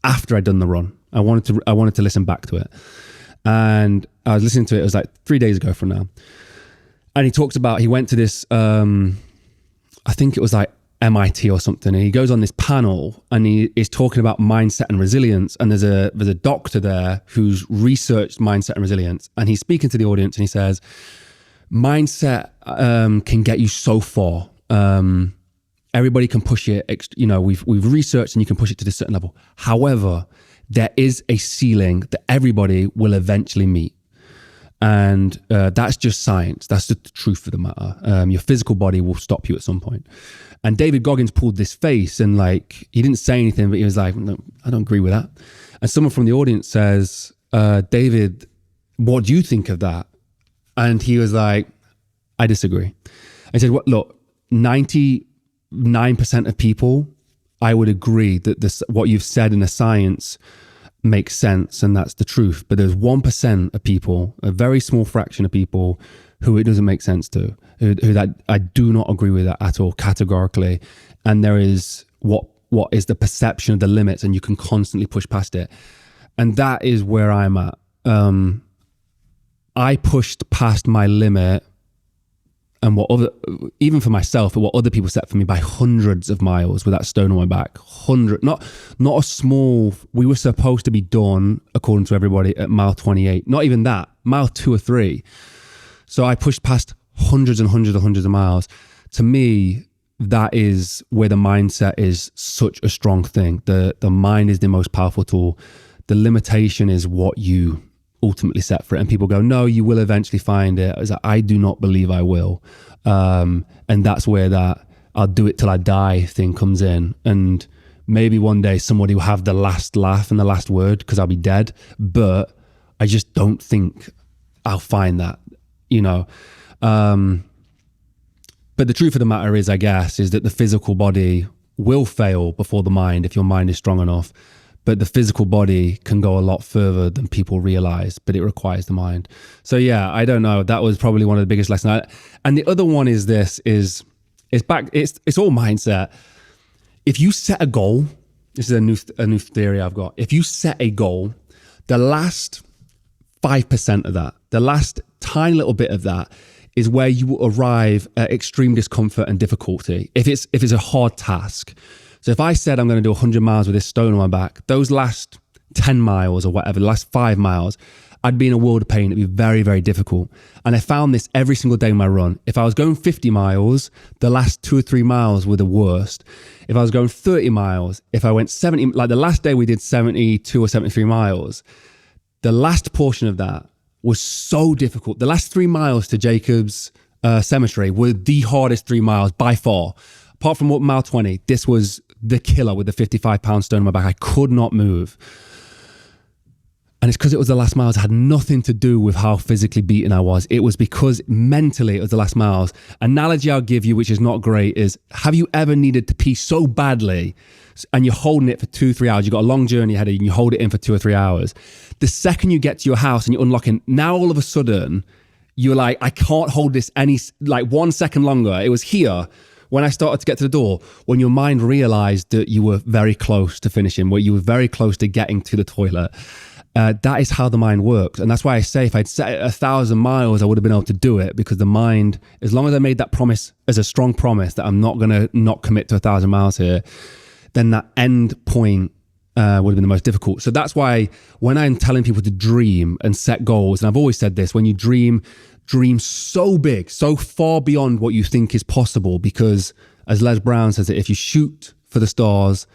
Speaker 1: after I'd done the run. I wanted to listen back to it. And I was listening to it, it was like 3 days ago from now. And he talks about, he went to this, I think it was like MIT or something. And he goes on this panel and he is talking about mindset and resilience. And there's a doctor there who's researched mindset and resilience. And he's speaking to the audience and he says, mindset can get you so far. Everybody can push it. We've researched and you can push it to this certain level. However, there is a ceiling that everybody will eventually meet. And that's just science. That's the truth of the matter. Your physical body will stop you at some point. And David Goggins pulled this face and like, he didn't say anything, but he was like, no, I don't agree with that. And someone from the audience says, David, what do you think of that? And he was like, I disagree. I said, well, look, 99% of people, I would agree that what you've said in the science makes sense, and that's the truth. But there's 1% of people, a very small fraction of people, who it doesn't make sense to, who that I do not agree with that at all, categorically. And there is what is the perception of the limits, and you can constantly push past it. And that is where I'm at. I pushed past my limit, and even for myself, what other people set for me by hundreds of miles with that stone on my back. Not a small. We were supposed to be done, according to everybody, at mile 28. Not even that, mile 2 or 3. So I pushed past hundreds and hundreds and hundreds of miles. To me, that is where the mindset is such a strong thing. The mind is the most powerful tool. The limitation is what you ultimately set for it. And people go, no, you will eventually find it. I was like, I do not believe I will. And that's where that I'll do it till I die thing comes in. And maybe one day somebody will have the last laugh and the last word because I'll be dead. But I just don't think I'll find that, But the truth of the matter is, I guess, is that the physical body will fail before the mind if your mind is strong enough. But the physical body can go a lot further than people realize, but it requires the mind. So yeah, I don't know. That was probably one of the biggest lessons. And the other one is it's all mindset. If you set a goal, this is a new theory I've got. If you set a goal, the last 5% of that, the last tiny little bit of that is where you will arrive at extreme discomfort and difficulty. If it's a hard task. So if I said I'm going to do 100 miles with this stone on my back, those last 10 miles or whatever, the last 5 miles, I'd be in a world of pain. It'd be very, very difficult. And I found this every single day in my run. If I was going 50 miles, the last 2 or 3 miles were the worst. If I was going 30 miles, if I went 70, like the last day we did 72 or 73 miles, the last portion of that was so difficult. The last 3 miles to Jacob's cemetery were the hardest 3 miles by far. Apart from mile 20, this was the killer with the 55-pound stone on my back. I could not move. And it's because it was the last miles. It had nothing to do with how physically beaten I was. It was because mentally it was the last miles. Analogy I'll give you, which is not great, is have you ever needed to pee so badly and you're holding it for 2-3 hours? You've got a long journey ahead of you and you hold it in for 2 or 3 hours. The second you get to your house and you're unlocking, now all of a sudden, you're like, I can't hold this 1 second longer. It was here when I started to get to the door, when your mind realized that you were very close to finishing, where you were very close to getting to the toilet. That is how the mind works. And that's why I say if I'd set it 1,000 miles, I would have been able to do it, because the mind, as long as I made that promise as a strong promise that I'm not going to not commit to 1,000 miles here, then that end point would have been the most difficult. So that's why when I'm telling people to dream and set goals, and I've always said this, when you dream so big, so far beyond what you think is possible, because as Les Brown says it, if you shoot for the stars,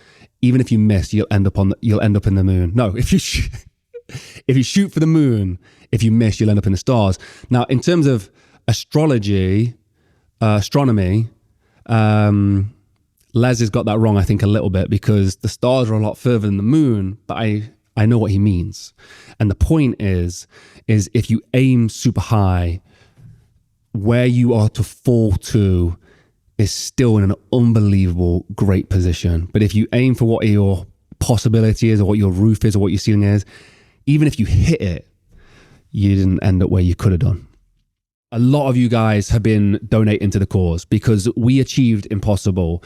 Speaker 1: even if you miss, you'll end up in the moon. No, if you shoot for the moon, if you miss, you'll end up in the stars. Now, in terms of astronomy, Les has got that wrong, I think, a little bit, because the stars are a lot further than the moon, but I know what he means. And the point is if you aim super high, where you are to fall to is still in an unbelievable great position. But if you aim for what your possibility is, or what your roof is, or what your ceiling is, even if you hit it, you didn't end up where you could have done. A lot of you guys have been donating to the cause because we achieved impossible.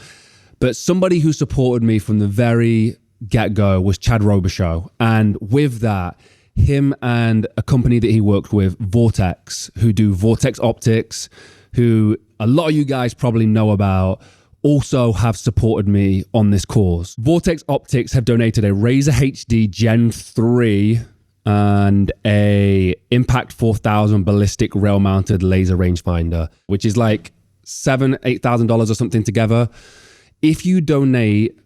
Speaker 1: But somebody who supported me from the very get-go was Chad Robichaux. And with that, him and a company that he worked with, Vortex, who do Vortex Optics, who a lot of you guys probably know about, also have supported me on this cause. Vortex Optics have donated a Razor HD Gen 3 and a Impact 4000 ballistic rail-mounted laser rangefinder, which is like $7,000-$8,000 or something together. if you donate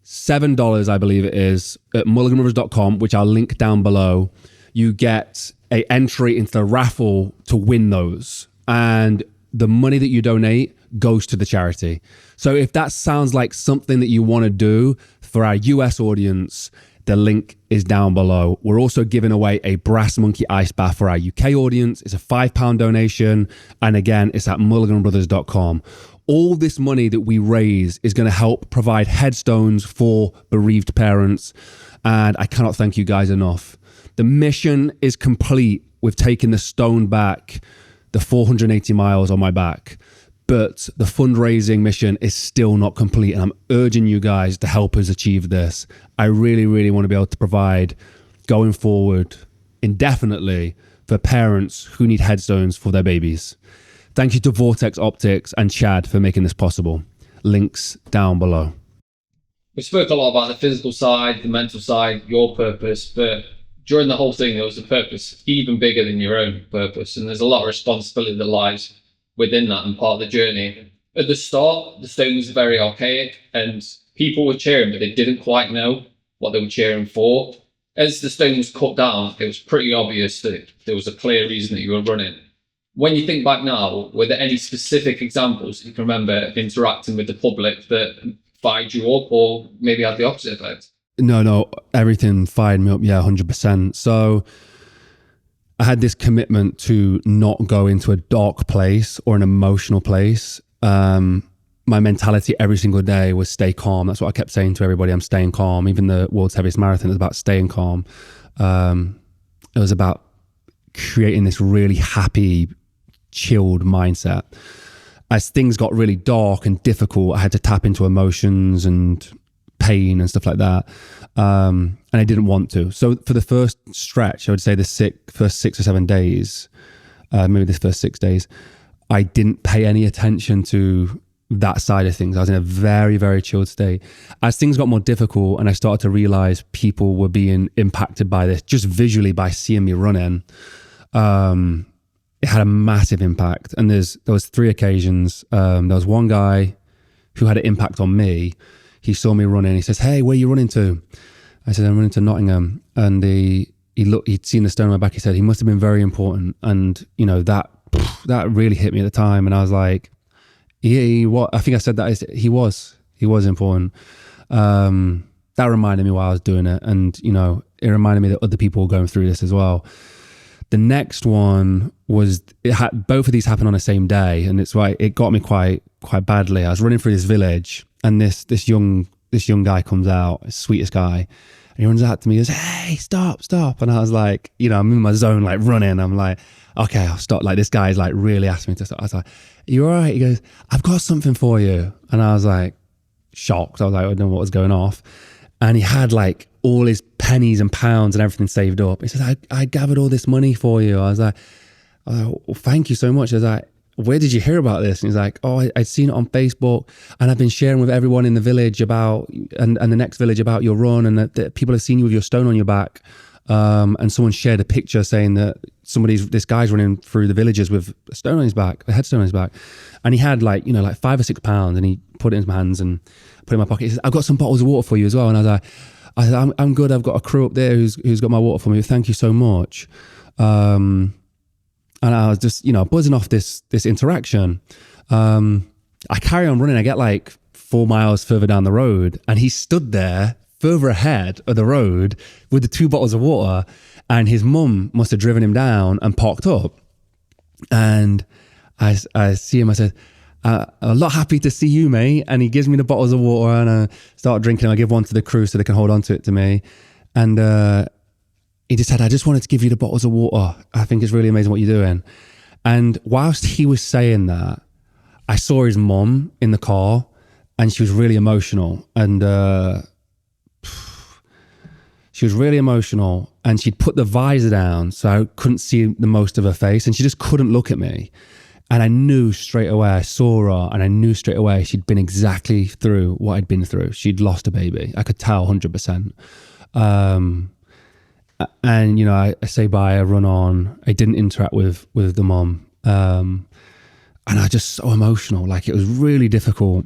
Speaker 1: $7, I believe it is, at mulliganbrothers.com, which I'll link down below, you get a entry into the raffle to win those. And the money that you donate goes to the charity. So if that sounds like something that you want to do for our US audience, the link is down below. We're also giving away a Brass Monkey ice bath for our UK audience. It's a £5 donation. And again, it's at mulliganbrothers.com. All this money that we raise is going to help provide headstones for bereaved parents. And I cannot thank you guys enough. The mission is complete. We've taken the stone back, the 480 miles on my back. But the fundraising mission is still not complete. And I'm urging you guys to help us achieve this. I really, really want to be able to provide going forward indefinitely for parents who need headstones for their babies. Thank you to Vortex Optics and Chad for making this possible. Links down below.
Speaker 2: We spoke a lot about the physical side, the mental side, your purpose, but during the whole thing, there was a purpose even bigger than your own purpose. And there's a lot of responsibility that lies within that and part of the journey. At the start, the stone was very archaic and people were cheering, but they didn't quite know what they were cheering for. As the stone was cut down, it was pretty obvious that there was a clear reason that you were running. When you think back now, were there any specific examples you can remember interacting with the public that fired you up or maybe had the opposite effect?
Speaker 1: No, everything fired me up. Yeah, 100%. So I had this commitment to not go into a dark place or an emotional place. My mentality every single day was stay calm. That's what I kept saying to everybody. I'm staying calm. Even the world's heaviest marathon is about staying calm. It was about creating this really happy, chilled mindset. As things got really dark and difficult, I had to tap into emotions and pain and stuff like that. And I didn't want to. So for the first stretch, I would say the first 6 or 7 days, maybe the first 6 days, I didn't pay any attention to that side of things. I was in a very, very chilled state. As things got more difficult and I started to realize people were being impacted by this, just visually by seeing me running, it had a massive impact. And there was 3 occasions. There was one guy who had an impact on me. He saw me running. He says, "Hey, where are you running to?" I said, "I'm running to Nottingham." And he'd seen the stone on my back. He said, "He must have been very important." And you know, that really hit me at the time. And I was like, what? I think I said that he was important. That reminded me why I was doing it. And you know, it reminded me that other people were going through this as well. The next one was, both of these happened on the same day. And it got me quite badly. I was running through this village and this young guy comes out, the sweetest guy, and he runs out to me, he goes, "Hey, stop." And I was like, you know, I'm in my zone, like running. I'm like, okay, I'll stop. Like this guy's like really asking me to stop. I was like, "Are you all right?" He goes, "I've got something for you." And I was like, shocked. I was like, I didn't know what was going off. And he had like all his pennies and pounds and everything saved up. He said, I gathered all this money for you. I was like, "Well, thank you so much." I was like, "Where did you hear about this?" And he's like, "Oh, I'd seen it on Facebook and I've been sharing with everyone in the village about, and the next village about your run, and that people have seen you with your stone on your back." And someone shared a picture saying that this guy's running through the villages with a stone on his back, a headstone on his back. And he had like 5 or 6 pounds and he put it in his hands and put it in my pocket. He says, "I've got some bottles of water for you as well." And I said, I'm good. I've got a crew up there who's got my water for me. Thank you so much. And I was just, buzzing off this interaction. I carry on running. I get like 4 miles further down the road and he stood there further ahead of the road with the 2 bottles of water, and his mum must have driven him down and parked up. And I see him, I said, "I'm a lot happy to see you, mate." And he gives me the bottles of water and I start drinking. I give one to the crew so they can hold on to it to me. And he just said, "I just wanted to give you the bottles of water. I think it's really amazing what you're doing." And whilst he was saying that, I saw his mum in the car and she was really emotional. And she was really emotional and she'd put the visor down so I couldn't see the most of her face, and she just couldn't look at me. And I knew straight away, I saw her and I knew straight away she'd been exactly through what I'd been through. She'd lost a baby. I could tell 100%. And, I say bye, I run on. I didn't interact with the mom. And I was just so emotional. Like, it was really difficult.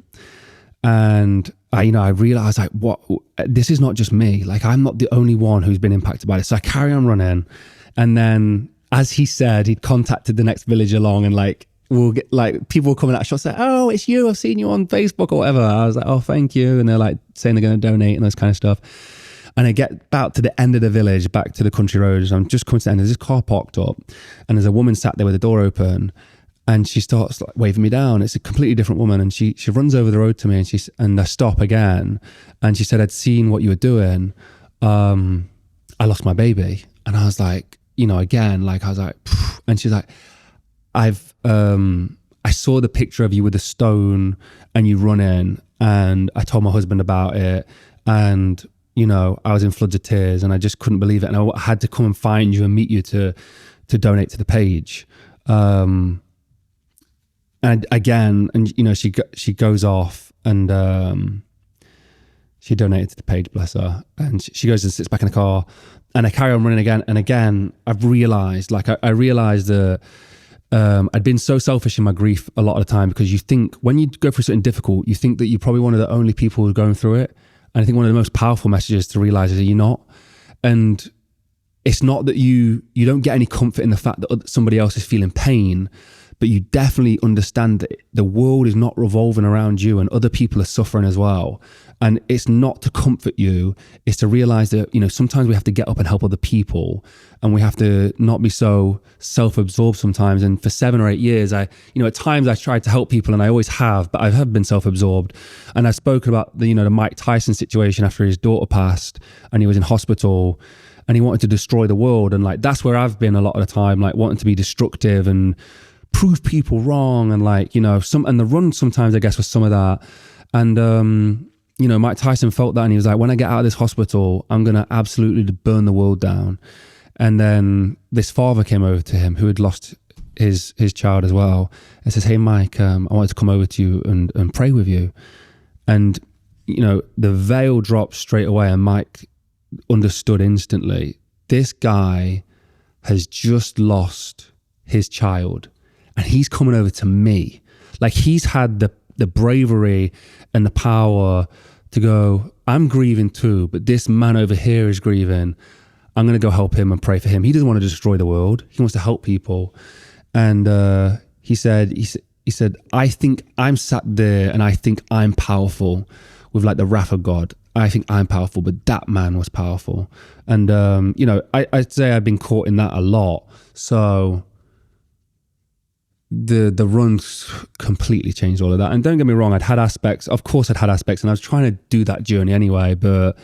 Speaker 1: And I realized like, what, this is not just me. Like, I'm not the only one who's been impacted by this. So I carry on running. And then, as he said, he'd contacted the next village along, and like, we'll get like people coming at shots, say, "Oh, it's you. I've seen you on Facebook or whatever." I was like, "Oh, thank you." And they're like saying they're going to donate and those kind of stuff. And I get about to the end of the village, back to the country roads. I'm just coming to the end. There's this car parked up, and there's a woman sat there with the door open, and she starts like waving me down. It's a completely different woman, and she runs over the road to me, and I stop again, and she said, "I'd seen what you were doing. I lost my baby," and I was like, again, like I was like, phew. And she's like, I saw the picture of you with the stone and you running, and I told my husband about it, and I was in floods of tears, and I just couldn't believe it, and I had to come and find you and meet you to donate to the page. And again, and she goes off, and she donated to the page, bless her, and she goes and sits back in the car, and I carry on running again, and again I've realized, like I realized that I'd been so selfish in my grief a lot of the time, because you think when you go through something difficult, you think that you're probably one of the only people who are going through it. And I think one of the most powerful messages to realize is that you're not. And it's not that you don't get any comfort in the fact that somebody else is feeling pain, but you definitely understand that the world is not revolving around you, and other people are suffering as well. And it's not to comfort you, it's to realize that, sometimes we have to get up and help other people, and we have to not be so self-absorbed sometimes. And for 7 or 8 years, at times I tried to help people, and I always have, but I have been self-absorbed. And I've spoken about the Mike Tyson situation after his daughter passed, and he was in hospital, and he wanted to destroy the world. And like, that's where I've been a lot of the time, like wanting to be destructive and prove people wrong. And like, and the run sometimes, I guess, was some of that. And, Mike Tyson felt that, and he was like, when I get out of this hospital, I'm going to absolutely burn the world down. And then this father came over to him who had lost his child as well, and says, "Hey, Mike, I wanted to come over to you and pray with you." And, the veil dropped straight away, and Mike understood instantly. This guy has just lost his child, and he's coming over to me. Like, he's had the bravery and the power to go, I'm grieving too, but this man over here is grieving. I'm going to go help him and pray for him. He doesn't want to destroy the world. He wants to help people. And he said, I think I'm sat there, and I think I'm powerful with like the wrath of God. I think I'm powerful, but that man was powerful. And, I'd say I've been caught in that a lot. So the runs completely changed all of that. And don't get me wrong, I'd had aspects, and I was trying to do that journey anyway, but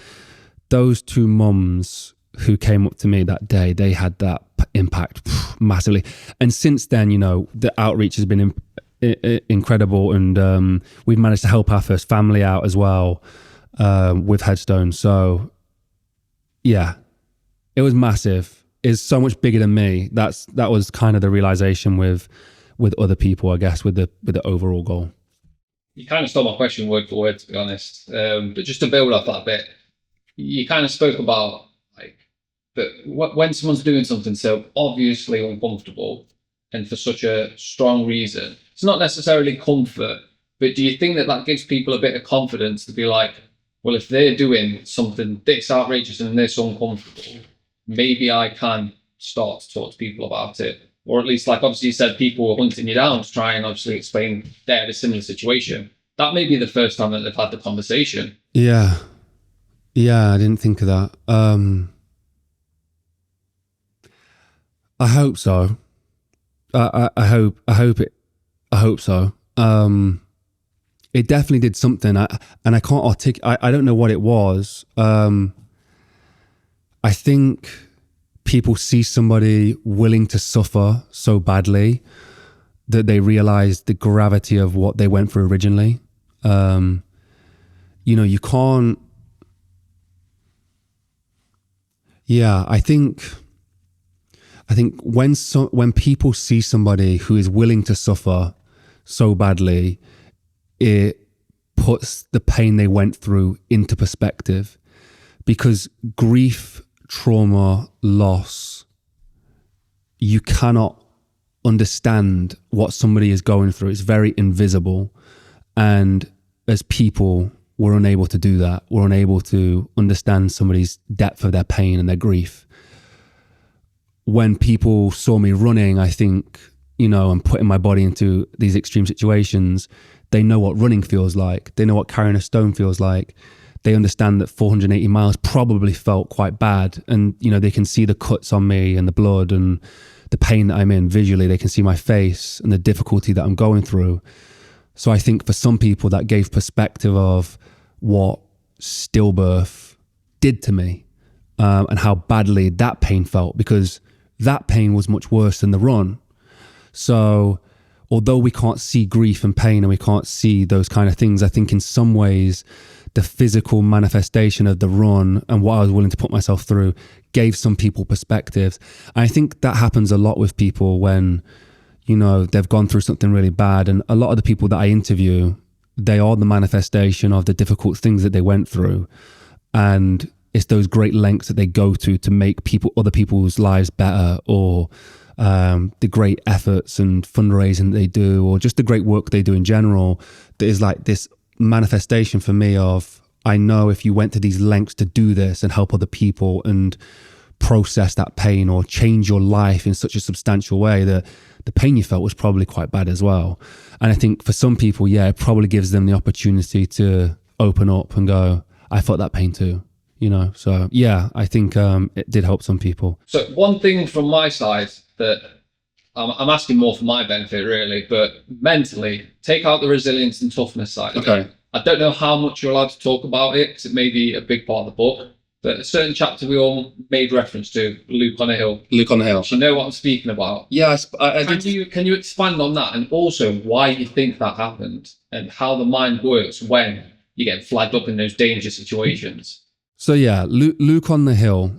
Speaker 1: those two mums who came up to me that day, they had that impact massively. And since then, the outreach has been incredible, and we've managed to help our first family out as well with Headstone. So yeah, it was massive. It's so much bigger than me. That was kind of the realization with other people, I guess, with the overall goal.
Speaker 2: You kind of stole my question word for word, to be honest. But just to build off that bit, you kind of spoke about like that when someone's doing something so obviously uncomfortable and for such a strong reason, it's not necessarily comfort, but do you think that gives people a bit of confidence to be like, well, if they're doing something this outrageous and this uncomfortable, maybe I can start to talk to people about it? Or at least, like obviously you said, people were hunting you down to try and obviously explain they had a similar situation. That may be the first time that they've had the conversation.
Speaker 1: Yeah, I didn't think of that. I hope so. I hope so. It definitely did something. I can't articulate. I don't know what it was. I think people see somebody willing to suffer so badly that they realize the gravity of what they went through originally. You can't. Yeah, I think when people see somebody who is willing to suffer so badly, it puts the pain they went through into perspective. Because grief, trauma, loss, you cannot understand what somebody is going through. It's very invisible. And as people, we're unable to do that. We're unable to understand somebody's depth of their pain and their grief. When people saw me running, I think, and putting my body into these extreme situations, they know what running feels like. They know what carrying a stone feels like. They understand that 480 miles probably felt quite bad. And, they can see the cuts on me and the blood and the pain that I'm in visually. They can see my face and the difficulty that I'm going through. So I think for some people that gave perspective of what stillbirth did to me, and how badly that pain felt, because that pain was much worse than the run. So although we can't see grief and pain and we can't see those kind of things, I think in some ways the physical manifestation of the run and what I was willing to put myself through gave some people perspectives. And I think that happens a lot with people when, they've gone through something really bad. And a lot of the people that I interview, they are the manifestation of the difficult things that they went through. And it's those great lengths that they go to make other people's lives better, or the great efforts and fundraising that they do, or just the great work they do in general, that is like this manifestation for me of, I know if you went to these lengths to do this and help other people and process that pain or change your life in such a substantial way, that the pain you felt was probably quite bad as well. And I think for some people, it probably gives them the opportunity to open up and go, I felt that pain too. So I think it did help some people.
Speaker 2: So one thing from my side that I'm asking more for my benefit really, but mentally, take out the resilience and toughness side of it. I don't know how much you're allowed to talk about it, because it may be a big part of the book, but a certain chapter we all made reference to, Luke on a Hill.
Speaker 1: Luke on the Hill.
Speaker 2: Do you know what I'm speaking about?
Speaker 1: Yeah, I did.
Speaker 2: Can you expand on that, and also why you think that happened and how the mind works when you get flagged up in those danger situations?
Speaker 1: So Luke on the Hill.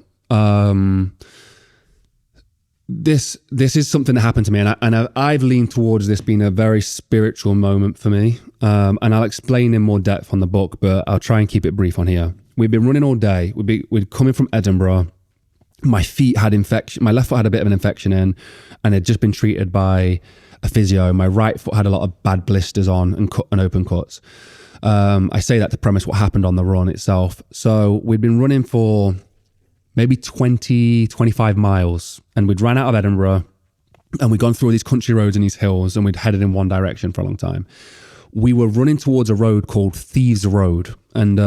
Speaker 1: This is something that happened to me, and I've leaned towards this being a very spiritual moment for me. And I'll explain in more depth on the book, but I'll try and keep it brief on here. We'd been running all day. We'd coming from Edinburgh. My feet had infection. My left foot had a bit of an infection in, and had just been treated by a physio. My right foot had a lot of bad blisters on and open cuts. I say that to premise what happened on the run itself. So we'd been running for maybe 20, 25 miles, and we'd ran out of Edinburgh, and we'd gone through all these country roads and these hills, and we'd headed in one direction for a long time. We were running towards a road called Thieves Road, and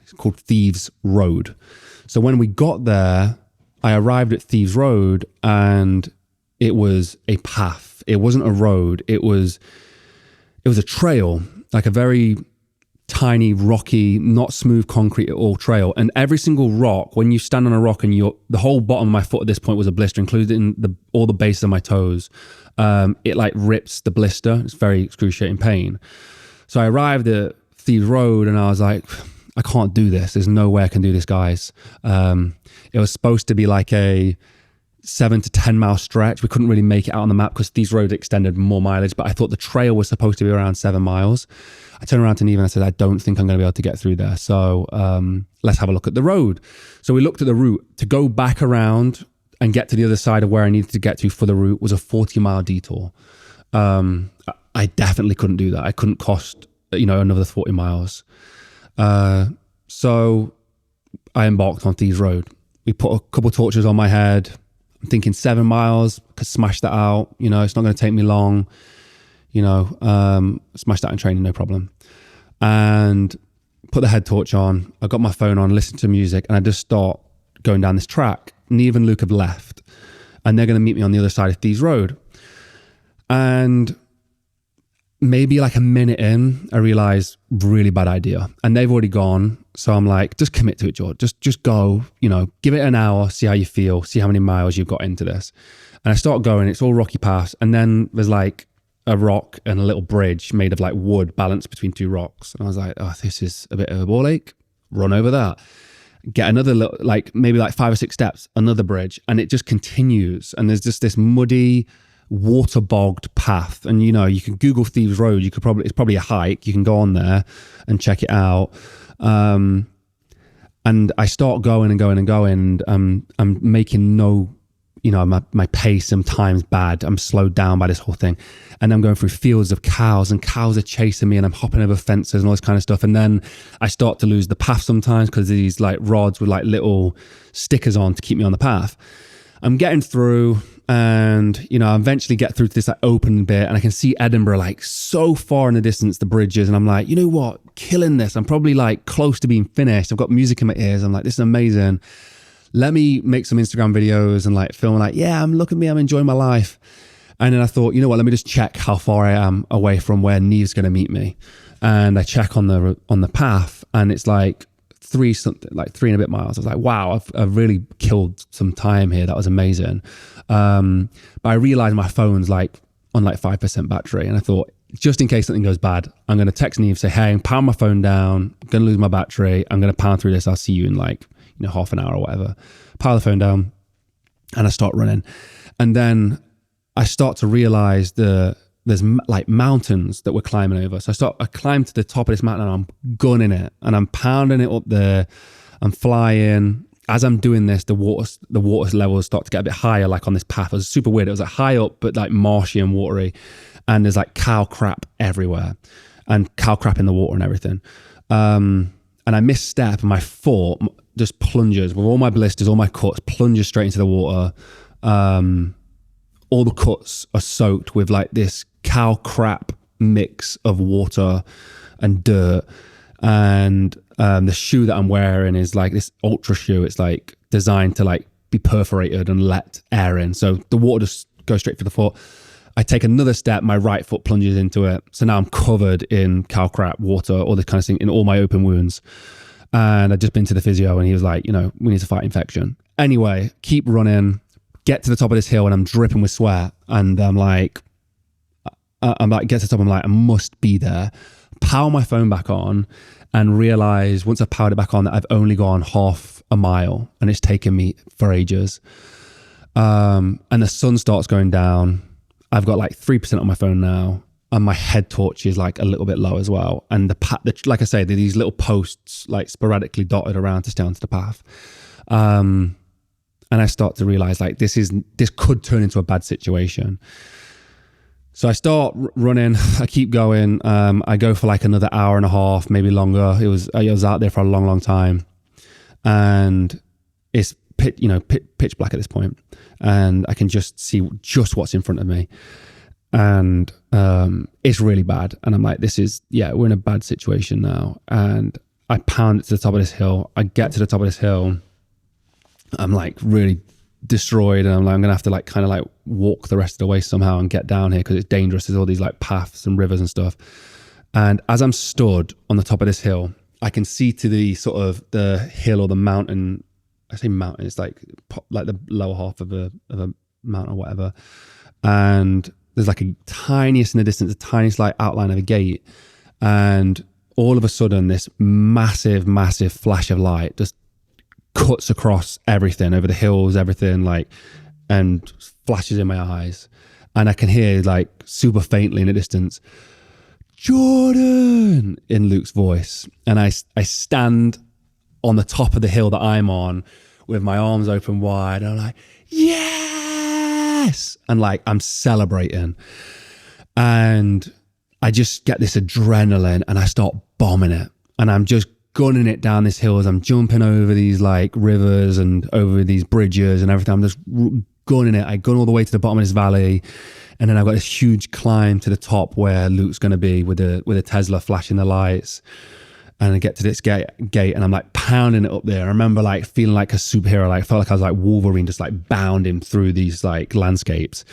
Speaker 1: it's called Thieves Road. So when we got there, I arrived at Thieves Road, and it was a path. It wasn't a road. It was a trail, like a very tiny, rocky, not smooth concrete at all trail. And every single rock, when you stand on a rock and the whole bottom of my foot at this point was a blister, including all the base of my toes, it like rips the blister. It's very excruciating pain. So I arrived at Thieves Road and I was like, I can't do this. There's no way I can do this, guys. It was supposed to be like a 7 to 10 mile stretch. We couldn't really make it out on the map because Thieves Road extended more mileage, but I thought the trail was supposed to be around 7 miles. I turned around to Neve and I said, I don't think I'm going to be able to get through there. So let's have a look at the road. So we looked at the route. To go back around and get to the other side of where I needed to get to for the route was a 40-mile detour. I definitely couldn't do that. I couldn't cost, another 40 miles. So I embarked on Thieves Road. We put a couple torches on my head. I'm thinking 7 miles, could smash that out. It's not going to take me long. Smash that in training, no problem. And put the head torch on. I got my phone on, listened to music, and I just start going down this track. Neve and Luke have left, and they're going to meet me on the other side of Thieves Road. And maybe like a minute in, I realized really bad idea. And they've already gone. So I'm like, just commit to it, George. Just go, give it an hour, see how you feel, see how many miles you've got into this. And I start going, it's all rocky paths. And then there's like a rock and a little bridge made of like wood balanced between two rocks. And I was like, oh, this is a bit of a ball ache. Run over that. Get another little, maybe 5 or 6 steps, another bridge. And it just continues. And there's just this muddy, waterbogged path. And you can Google Thieves Road. It's probably a hike. You can go on there and check it out. And I start going and going and going. And I'm making no my pace sometimes bad. I'm slowed down by this whole thing. And I'm going through fields of cows, and cows are chasing me, and I'm hopping over fences and all this kind of stuff. And then I start to lose the path sometimes because these like rods with like little stickers on to keep me on the path. I'm getting through, and I eventually get through to this like open bit, and I can see Edinburgh like so far in the distance, the bridges, and I'm like, you know what, killing this. I'm probably like close to being finished. I've got music in my ears. I'm like, this is amazing. Let me make some Instagram videos and like film like, yeah, look at me, I'm enjoying my life. And then I thought, you know what, let me just check how far I am away from where Neve's going to meet me. And I check on the path, and it's like 3 and a bit miles. I was like, wow, I've really killed some time here. That was amazing. But I realized my phone's like on like 5% battery. And I thought, just in case something goes bad, I'm going to text Neve, say, hey, pound my phone down. I'm going to lose my battery. I'm going to pound through this. I'll see you in like, half an hour or whatever. Pile the phone down, and I start running. And then I start to realize there's like mountains that we're climbing over. So I climb to the top of this mountain, and I'm gunning it, and I'm pounding it up there. I'm flying. As I'm doing this, the water levels start to get a bit higher, like on this path. It was super weird. It was like high up, but like marshy and watery. And there's like cow crap everywhere, and cow crap in the water and everything. And I misstep, and my foot just plunges with all my blisters, all my cuts, plunges straight into the water. All the cuts are soaked with like this cow crap mix of water and dirt. And the shoe that I'm wearing is like this ultra shoe. It's like designed to like be perforated and let air in. So the water just goes straight for the foot. I take another step, my right foot plunges into it. So now I'm covered in cow crap, water, all this kind of thing in all my open wounds. And I'd just been to the physio, and he was like, we need to fight infection. Anyway, keep running, get to the top of this hill, and I'm dripping with sweat. And I'm like, get to the top, I'm like, I must be there. Power my phone back on, and realize once I powered it back on that I've only gone half a mile, and it's taken me for ages. And the sun starts going down. I've got like 3% on my phone now, and my head torch is like a little bit low as well. And like I say, these little posts like sporadically dotted around to stay onto the path. And I start to realize like this could turn into a bad situation. So I start running. I keep going. I go for like another hour and a half, maybe longer. I was out there for a long, long time, and it's pitch black at this point, and I can just see just what's in front of me, and it's really bad. And I'm like, we're in a bad situation now. And I pound it to the top of this hill. I get to the top of this hill. I'm like really destroyed, and I'm like, I'm gonna have to like kind of like walk the rest of the way somehow and get down here because it's dangerous. There's all these like paths and rivers and stuff. And as I'm stood on the top of this hill, I can see to the sort of the hill or the mountain. I say mountain, it's like the lower half of a mountain or whatever. And there's like a tiniest in the distance, a tiniest like outline of a gate. And all of a sudden, this massive, massive flash of light just cuts across everything, over the hills, everything, like, and flashes in my eyes. And I can hear like super faintly in the distance, Jordan, in Luke's voice. And I stand on the top of the hill that I'm on with my arms open wide. And I'm like, yes! And like, I'm celebrating. And I just get this adrenaline, and I start bombing it. And I'm just gunning it down this hill as I'm jumping over these like rivers and over these bridges and everything. I'm just gunning it. I gun all the way to the bottom of this valley. And then I've got this huge climb to the top where Luke's going to be with a Tesla flashing the lights. And I get to this gate, and I'm like pounding it up there. I remember like feeling like a superhero. Like I felt like I was like Wolverine, just like bounding through these like landscapes.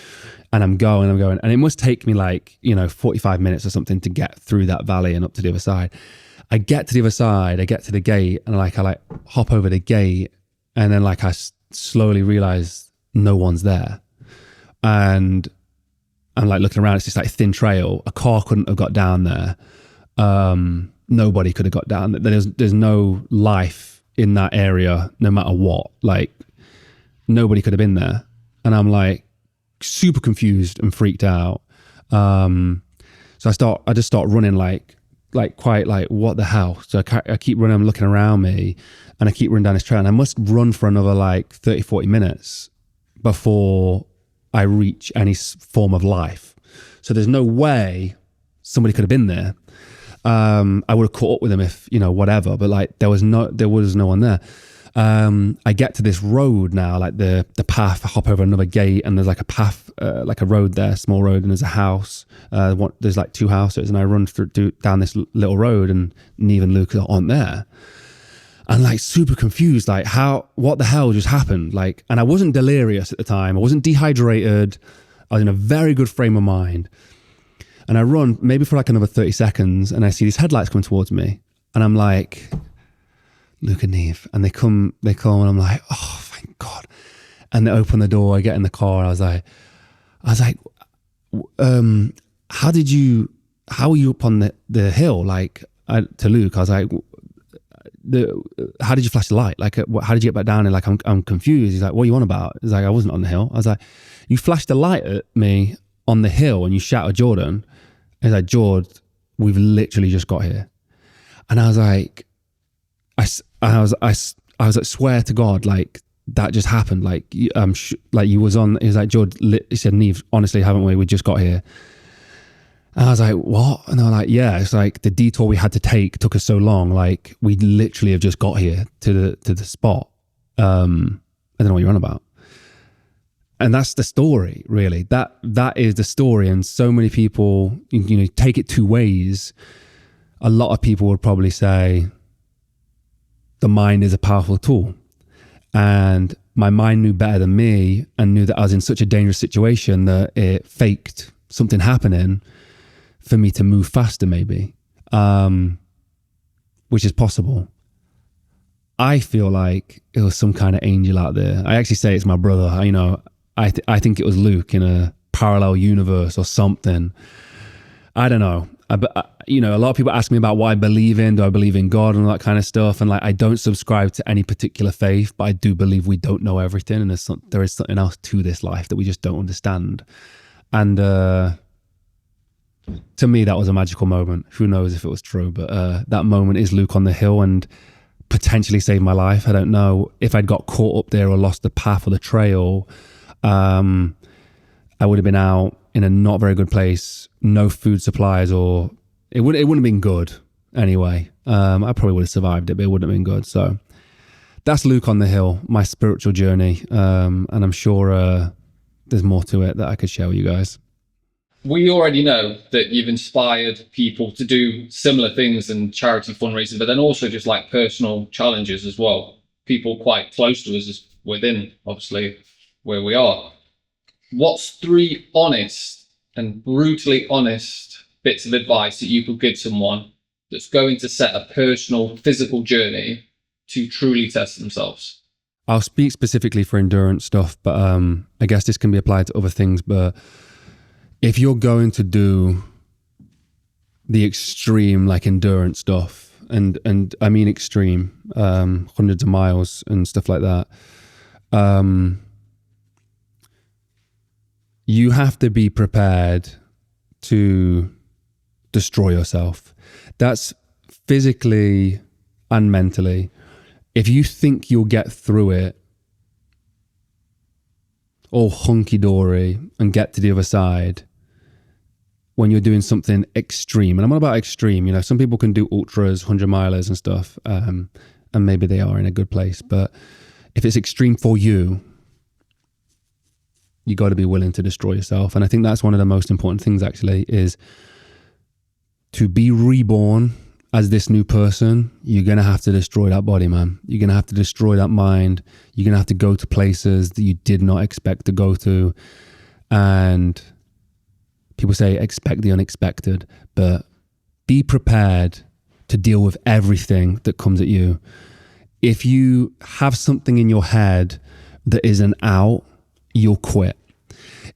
Speaker 1: And I'm going. And it must take me like, 45 minutes or something to get through that valley and up to the other side. I get to the other side, I get to the gate, and I hop over the gate. And then like I slowly realize no one's there. And I'm like looking around, it's this like thin trail. A car couldn't have got down there. Nobody could have got down. There's no life in that area, no matter what. Like nobody could have been there. And I'm like super confused and freaked out. So I just start running like quite like, what the hell? So I keep running, I'm looking around me, and I keep running down this trail, and I must run for another like 30, 40 minutes. before I reach any form of life. So there's no way somebody could have been there. I would have caught up with them if, whatever, but like there was no one there. I get to this road now, like the path, I hop over another gate, and there's like a path, like a road there, small road, and there's a house. There's like 2 houses, and I run down this little road, and Neve and Luke aren't there. And like super confused, like what the hell just happened? Like, and I wasn't delirious at the time. I wasn't dehydrated. I was in a very good frame of mind. And I run maybe for like another 30 seconds, and I see these headlights coming towards me, and I'm like, Luke and Neve, and they come, and I'm like, oh, thank God. And they open the door, I get in the car, and I was like, how were you up on the hill? Like, to Luke, I was like, how did you flash the light? Like, how did you get back down? And like, I'm confused. He's like, what are you on about? He's like, I wasn't on the hill. I was like, you flashed the light at me on the hill and you shouted Jordan. He's like, George, we've literally just got here. And I was like, I was like, swear to God, like that just happened. Like, you was on. He was like, George, he said, Neve, honestly, haven't we? We just got here. And I was like, what? And they're like, yeah, it's like the detour we had to take took us so long. Like, we literally have just got here to the spot. I don't know what you're on about. And that's the story, really. That is the story. And so many people, take it 2 ways. A lot of people would probably say the mind is a powerful tool. And my mind knew better than me and knew that I was in such a dangerous situation that it faked something happening for me to move faster, maybe, which is possible. I feel like it was some kind of angel out there. I actually say it's my brother. I think it was Luke in a parallel universe or something. I don't know. But a lot of people ask me about what I believe in. Do I believe in God and all that kind of stuff? And like, I don't subscribe to any particular faith, but I do believe we don't know everything, and there is something else to this life that we just don't understand. And to me, that was a magical moment. Who knows if it was true, but that moment is Luke on the hill and potentially saved my life. I don't know if I'd got caught up there or lost the path or the trail. I would have been out in a not very good place, no food supplies, or it wouldn't have been good anyway. I probably would have survived it, but it wouldn't have been good. So that's Luke on the hill, my spiritual journey. And I'm sure there's more to it that I could share with you guys.
Speaker 2: We already know that you've inspired people to do similar things and charity fundraising, but then also just like personal challenges as well. People quite close to us within, obviously, where we are. What's 3 honest and brutally honest bits of advice that you could give someone that's going to set a personal, physical journey to truly test themselves?
Speaker 1: I'll speak specifically for endurance stuff, but I guess this can be applied to other things. But if you're going to do the extreme, like endurance stuff, and I mean extreme, hundreds of miles and stuff like that, you have to be prepared to destroy yourself. That's physically and mentally. If you think you'll get through it all hunky-dory and get to the other side when you're doing something extreme, and I'm not about extreme, some people can do ultras, 100-milers and stuff, and maybe they are in a good place, but if it's extreme for you, you got to be willing to destroy yourself. And I think that's one of the most important things, actually, is to be reborn as this new person. You're going to have to destroy that body, man. You're going to have to destroy that mind. You're going to have to go to places that you did not expect to go to. And people say expect the unexpected, but be prepared to deal with everything that comes at you. If you have something in your head that is an out, you'll quit.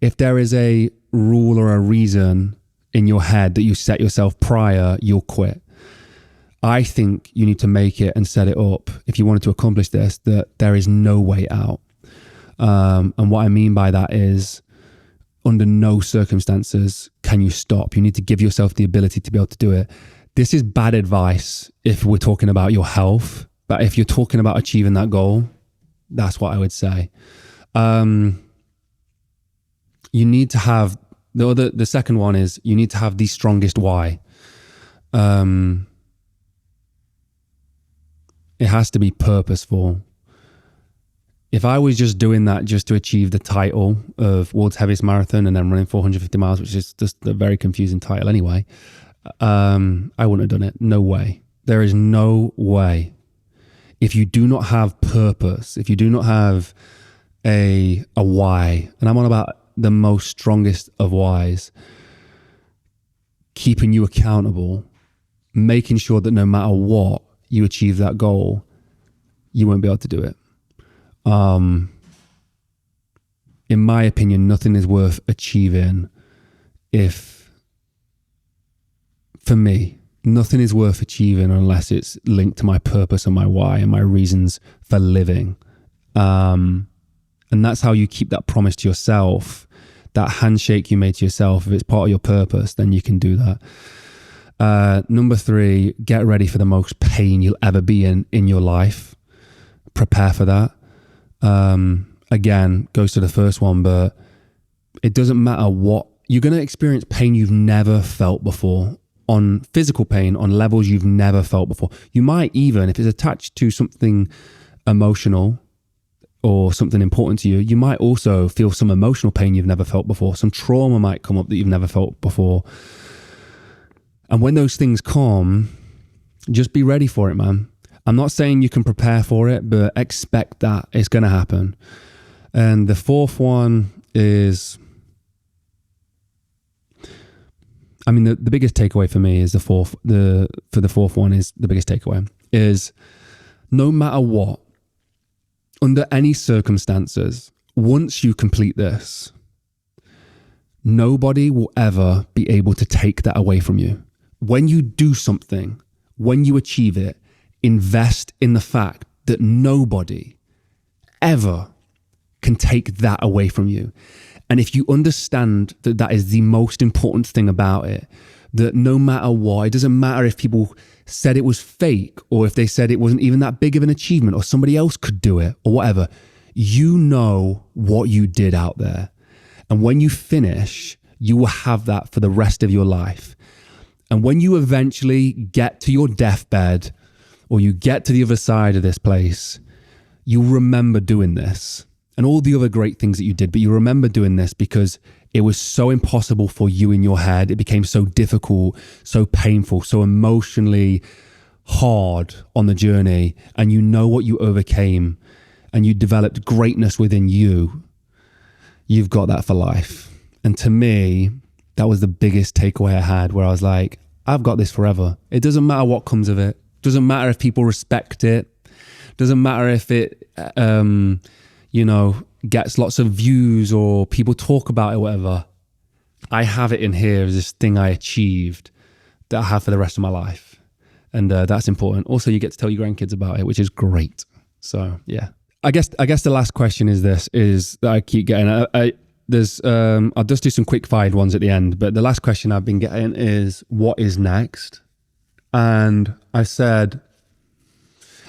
Speaker 1: If there is a rule or a reason in your head that you set yourself prior, you'll quit. I think you need to make it and set it up, if you wanted to accomplish this, that there is no way out. And what I mean by that is, under no circumstances can you stop. You need to give yourself the ability to be able to do it. This is bad advice if we're talking about your health, but if you're talking about achieving that goal, that's what I would say. you need to have the second one is you need to have the strongest why. It has to be purposeful. If I was just doing that just to achieve the title of world's heaviest marathon and then running 450 miles, which is just a very confusing title anyway, I wouldn't have done it. No way. There is no way. If you do not have purpose, if you do not have a why, and I'm on about the most strongest of whys, keeping you accountable, making sure that no matter what you achieve that goal, you won't be able to do it. In my opinion, nothing is worth achieving for me, nothing is worth achieving unless it's linked to my purpose and my why and my reasons for living. And that's how you keep that promise to yourself, that handshake you made to yourself. If it's part of your purpose, then you can do that. Number 3, get ready for the most pain you'll ever be in your life. Prepare for that. Again, goes to the first one, but it doesn't matter what, you're going to experience pain you've never felt before, on physical pain, on levels you've never felt before. You might even, if it's attached to something emotional or something important to you, you might also feel some emotional pain you've never felt before. Some trauma might come up that you've never felt before. And when those things come, just be ready for it, man. I'm not saying you can prepare for it, but expect that it's going to happen. And the fourth one is, I mean, the biggest takeaway for me is the fourth one is the biggest takeaway is no matter what, under any circumstances, once you complete this, nobody will ever be able to take that away from you. When you do something, when you achieve it, invest in the fact that nobody ever can take that away from you. And if you understand that that is the most important thing about it, that no matter what, it doesn't matter if people said it was fake or if they said it wasn't even that big of an achievement or somebody else could do it or whatever, you know what you did out there. And when you finish, you will have that for the rest of your life. And when you eventually get to your deathbed or you get to the other side of this place, you'll remember doing this and all the other great things that you did, but you remember doing this because it was so impossible for you in your head. It became so difficult, so painful, so emotionally hard on the journey. And you know what you overcame and you developed greatness within you. You've got that for life. And to me, that was the biggest takeaway I had, where I was like, I've got this forever. It doesn't matter what comes of it. Doesn't matter if people respect it. Doesn't matter if it, gets lots of views or people talk about it, whatever. I have it in here as this thing I achieved that I have for the rest of my life. And that's important. Also, you get to tell your grandkids about it, which is great. So, yeah. I guess the last question is that I keep getting. I'll just do some quick fired ones at the end. But the last question I've been getting is, what is next? And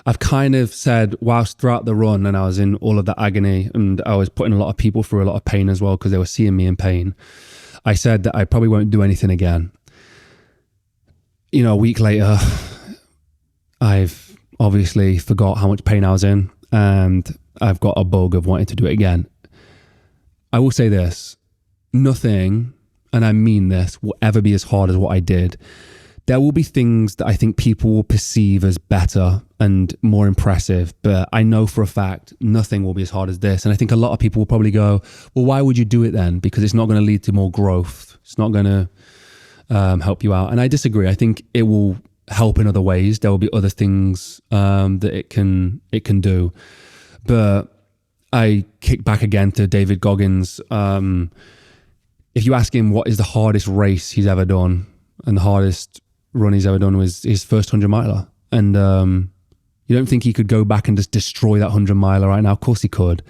Speaker 1: I've kind of said, whilst throughout the run and I was in all of that agony and I was putting a lot of people through a lot of pain as well because they were seeing me in pain, I said that I probably won't do anything again. A week later, I've obviously forgot how much pain I was in and I've got a bug of wanting to do it again. I will say this, nothing, and I mean this, will ever be as hard as what I did. There will be things that I think people will perceive as better and more impressive, but I know for a fact nothing will be as hard as this. And I think a lot of people will probably go, well, why would you do it then? Because it's not going to lead to more growth. It's not going to help you out. And I disagree. I think it will help in other ways. There will be other things that it can do. But I kick back again to David Goggins. If you ask him what is the hardest race he's ever done and the hardest run he's ever done was his first 100 miler. And you don't think he could go back and just destroy that 100 miler right now? Of course he could.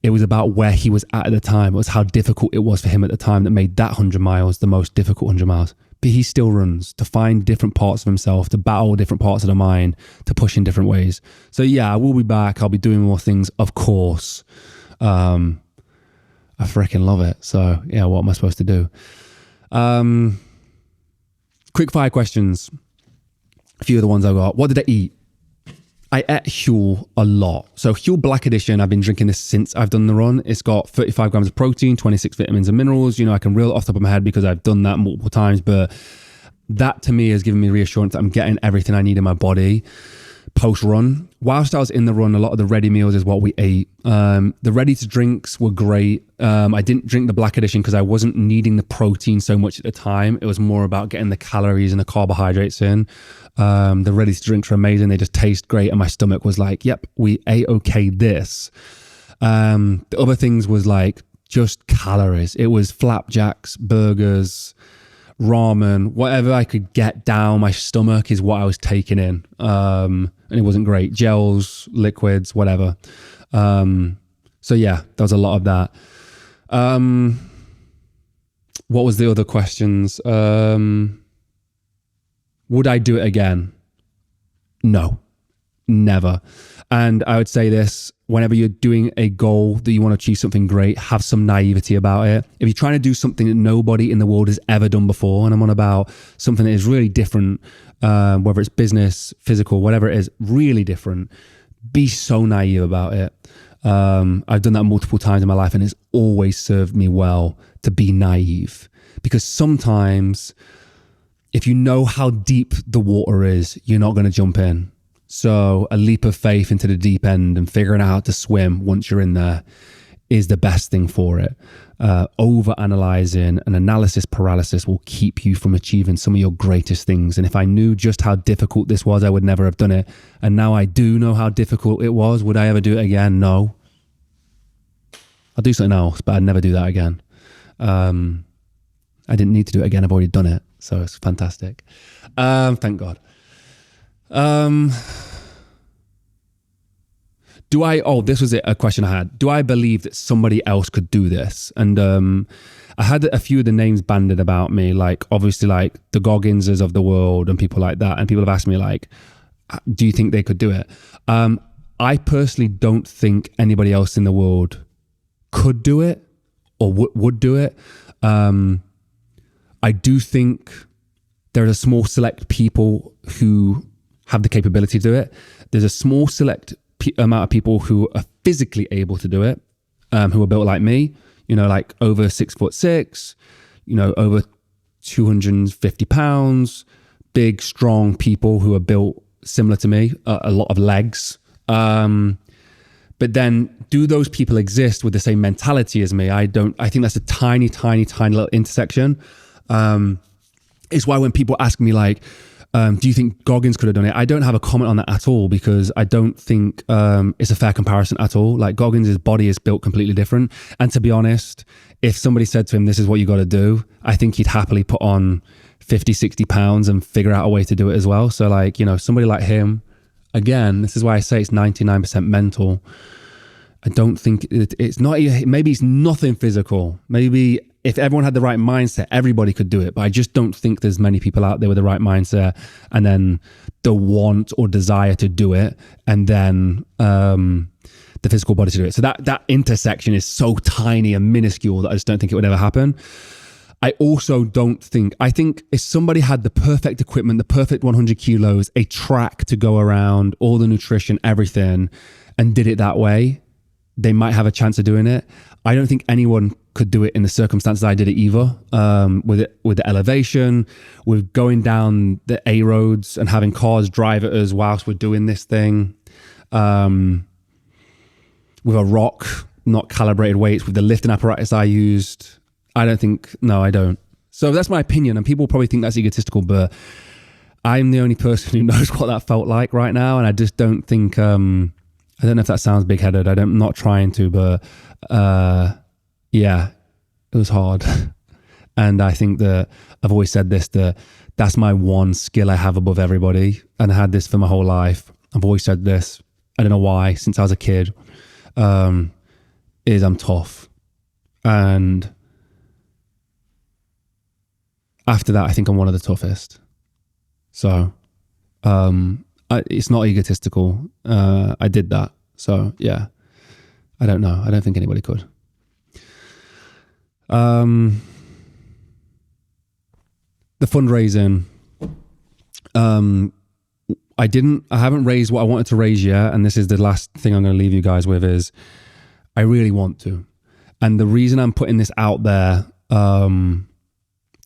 Speaker 1: It was about where he was at the time. It was how difficult it was for him at the time that made that 100 miles the most difficult 100 miles. But he still runs to find different parts of himself, to battle different parts of the mind, to push in different ways. So yeah, I will be back. I'll be doing more things, of course. I freaking love it. So yeah, what am I supposed to do? Quick fire questions. A few of the ones I got. What did I eat? I ate Huel a lot. So Huel Black Edition, I've been drinking this since I've done the run. It's got 35 grams of protein, 26 vitamins and minerals. You know, I can reel it off the top of my head because I've done that multiple times, but that to me has given me reassurance that I'm getting everything I need in my body post-run. Whilst I was in the run, a lot of the ready meals is what we ate. The ready to drinks were great. I didn't drink the Black Edition because I wasn't needing the protein so much at the time. It was more about getting the calories and the carbohydrates in. The ready to drinks were amazing. They just taste great. And my stomach was like, yep, we A-okay this. The other things was like just calories. It was flapjacks, burgers, ramen, whatever I could get down my stomach is what I was taking in. And it wasn't great. Gels, liquids, whatever. So yeah, there was a lot of that. What was the other questions? Would I do it again? No, never. And I would say this, whenever you're doing a goal that you want to achieve something great, have some naivety about it. If you're trying to do something that nobody in the world has ever done before, and I'm on about something that is really different, whether it's business, physical, whatever it is, really different, be so naive about it. I've done that multiple times in my life, and it's always served me well to be naive, because sometimes if you know how deep the water is, you're not going to jump in. So a leap of faith into the deep end and figuring out how to swim once you're in there is the best thing for it. Over-analyzing and analysis paralysis will keep you from achieving some of your greatest things. And if I knew just how difficult this was, I would never have done it. And now I do know how difficult it was. Would I ever do it again? No. I'll do something else, but I'd never do that again. I didn't need to do it again. I've already done it. So it's fantastic. Thank God. This was it, a question I had. Do I believe that somebody else could do this? And I had a few of the names banded about me, like obviously like the Gogginses of the world and people like that. And people have asked me like, do you think they could do it? I personally don't think anybody else in the world could do it or would do it. I do think there are a small select people who have the capability to do it. There's a small select amount of people who are physically able to do it, who are built like me, you know, like over 6'6", you know, over 250 pounds, big, strong people who are built similar to me, a lot of legs. But then do those people exist with the same mentality as me? I think that's a tiny, tiny, tiny little intersection. It's why when people ask me like, do you think Goggins could have done it? I don't have a comment on that at all, because I don't think it's a fair comparison at all. Like Goggins' body is built completely different. And to be honest, if somebody said to him, this is what you got to do, I think he'd happily put on 50, 60 pounds and figure out a way to do it as well. So like, you know, somebody like him, again, this is why I say it's 99% mental. I don't think it's not, maybe it's nothing physical. Maybe if everyone had the right mindset, everybody could do it. But I just don't think there's many people out there with the right mindset and then the want or desire to do it, and then the physical body to do it. So that intersection is so tiny and minuscule that I just don't think it would ever happen. I also don't think, I think if somebody had the perfect equipment, the perfect 100 kilos, a track to go around, all the nutrition, everything, and did it that way, they might have a chance of doing it. I don't think anyone could do it in the circumstances I did it either. With the elevation, with going down the A roads and having cars drive at us whilst we're doing this thing, with a rock, not calibrated weights, with the lifting apparatus I used. I don't. So that's my opinion, and people probably think that's egotistical, but I'm the only person who knows what that felt like right now, and I just don't think, I don't know if that sounds big-headed. I'm not trying to, but yeah, it was hard. And I think that I've always said this, that that's my one skill I have above everybody, and I had this for my whole life. I've always said this, I don't know why, since I was a kid, is I'm tough. And after that, I think I'm one of the toughest. So it's not egotistical. I did that. So yeah, I don't know. I don't think anybody could. The fundraising. I haven't raised what I wanted to raise yet. And this is the last thing I'm going to leave you guys with is I really want to. And the reason I'm putting this out there,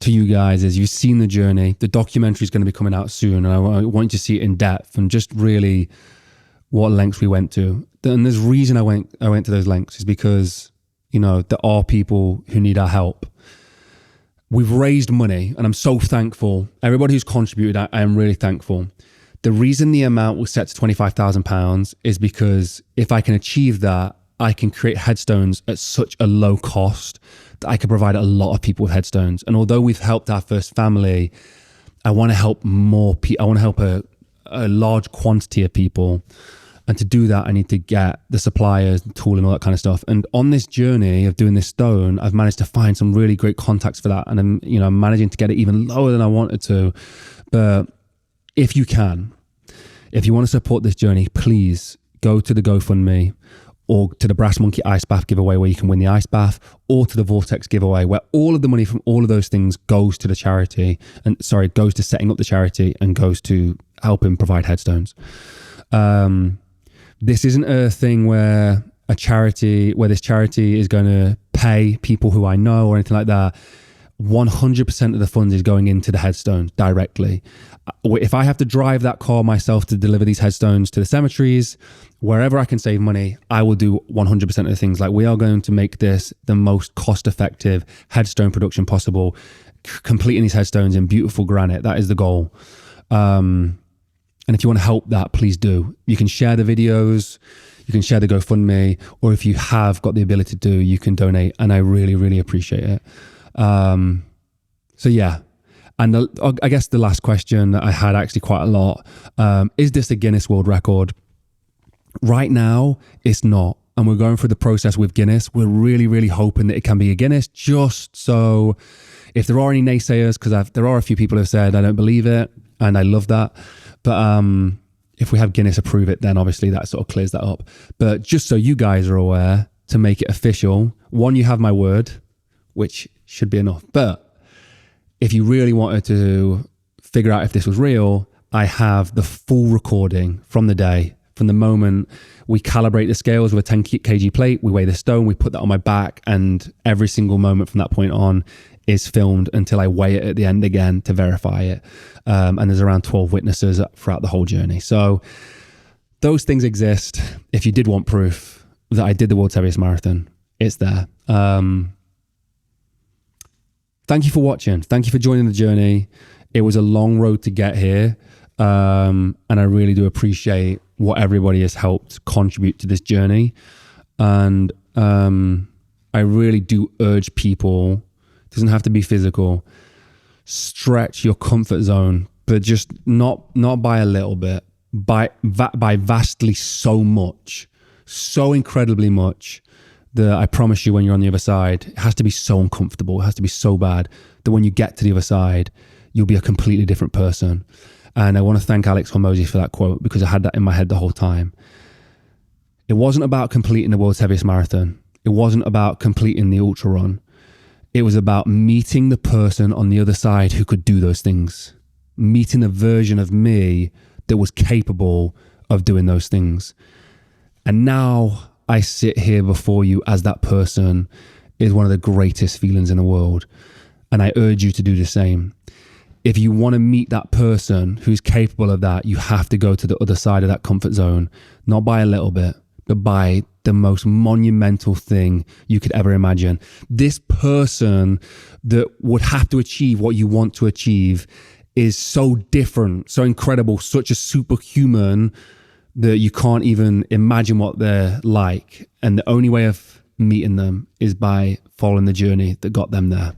Speaker 1: to you guys is you've seen the journey. The documentary is going to be coming out soon. And I want you to see it in depth and just really what lengths we went to. And there's reason I went to those lengths is because, you know, there are people who need our help. We've raised money and I'm so thankful. Everybody who's contributed, I am really thankful. The reason the amount was set to £25,000 is because if I can achieve that, I can create headstones at such a low cost that I can provide a lot of people with headstones. And although we've helped our first family, I want to help more people. I want to help a large quantity of people. And to do that, I need to get the suppliers, the tool and all that kind of stuff. And on this journey of doing this stone, I've managed to find some really great contacts for that. And I'm managing to get it even lower than I wanted to. But if you want to support this journey, please go to the GoFundMe or to the Brass Monkey Ice Bath giveaway where you can win the ice bath, or to the Vortex giveaway where all of the money from all of those things goes to the charity goes to setting up the charity and goes to helping provide headstones. This isn't a thing where this charity is going to pay people who I know or anything like that. 100% of the funds is going into the headstones directly. If I have to drive that car myself to deliver these headstones to the cemeteries, wherever I can save money, I will do 100% of the things. Like, we are going to make this the most cost-effective headstone production possible, completing these headstones in beautiful granite. That is the goal. And if you want to help that, please do. You can share the videos, you can share the GoFundMe, or if you have got the ability to do, you can donate. And I really, really appreciate it. So yeah. And I guess the last question that I had actually quite a lot, is this a Guinness World Record? Right now, it's not. And we're going through the process with Guinness. We're really, really hoping that it can be a Guinness, just so if there are any naysayers, because there are a few people who have said, I don't believe it, and I love that. But if we have Guinness approve it, then obviously that sort of clears that up. But just so you guys are aware, to make it official, one, you have my word, which should be enough. But if you really wanted to figure out if this was real, I have the full recording from the day, from the moment we calibrate the scales with a 10 kg plate, we weigh the stone, we put that on my back, and every single moment from that point on is filmed until I weigh it at the end again to verify it. And there's around 12 witnesses throughout the whole journey. So those things exist. If you did want proof that I did the world's heaviest marathon, it's there. Thank you for watching. Thank you for joining the journey. It was a long road to get here. And I really do appreciate what everybody has helped contribute to this journey. And I really do urge people, it doesn't have to be physical, stretch your comfort zone, but just not by a little bit, by vastly so much, so incredibly much, that I promise you when you're on the other side, it has to be so uncomfortable, it has to be so bad that when you get to the other side, you'll be a completely different person. And I want to thank Alex Hormozy for that quote, because I had that in my head the whole time. It wasn't about completing the world's heaviest marathon. It wasn't about completing the ultra run. It was about meeting the person on the other side who could do those things, meeting a version of me that was capable of doing those things. And now I sit here before you as that person is one of the greatest feelings in the world. And I urge you to do the same. If you want to meet that person who's capable of that, you have to go to the other side of that comfort zone, not by a little bit, but by the most monumental thing you could ever imagine. This person that would have to achieve what you want to achieve is so different, so incredible, such a superhuman that you can't even imagine what they're like. And the only way of meeting them is by following the journey that got them there.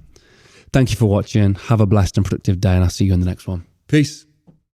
Speaker 1: Thank you for watching. Have a blessed and productive day, and I'll see you in the next one. Peace.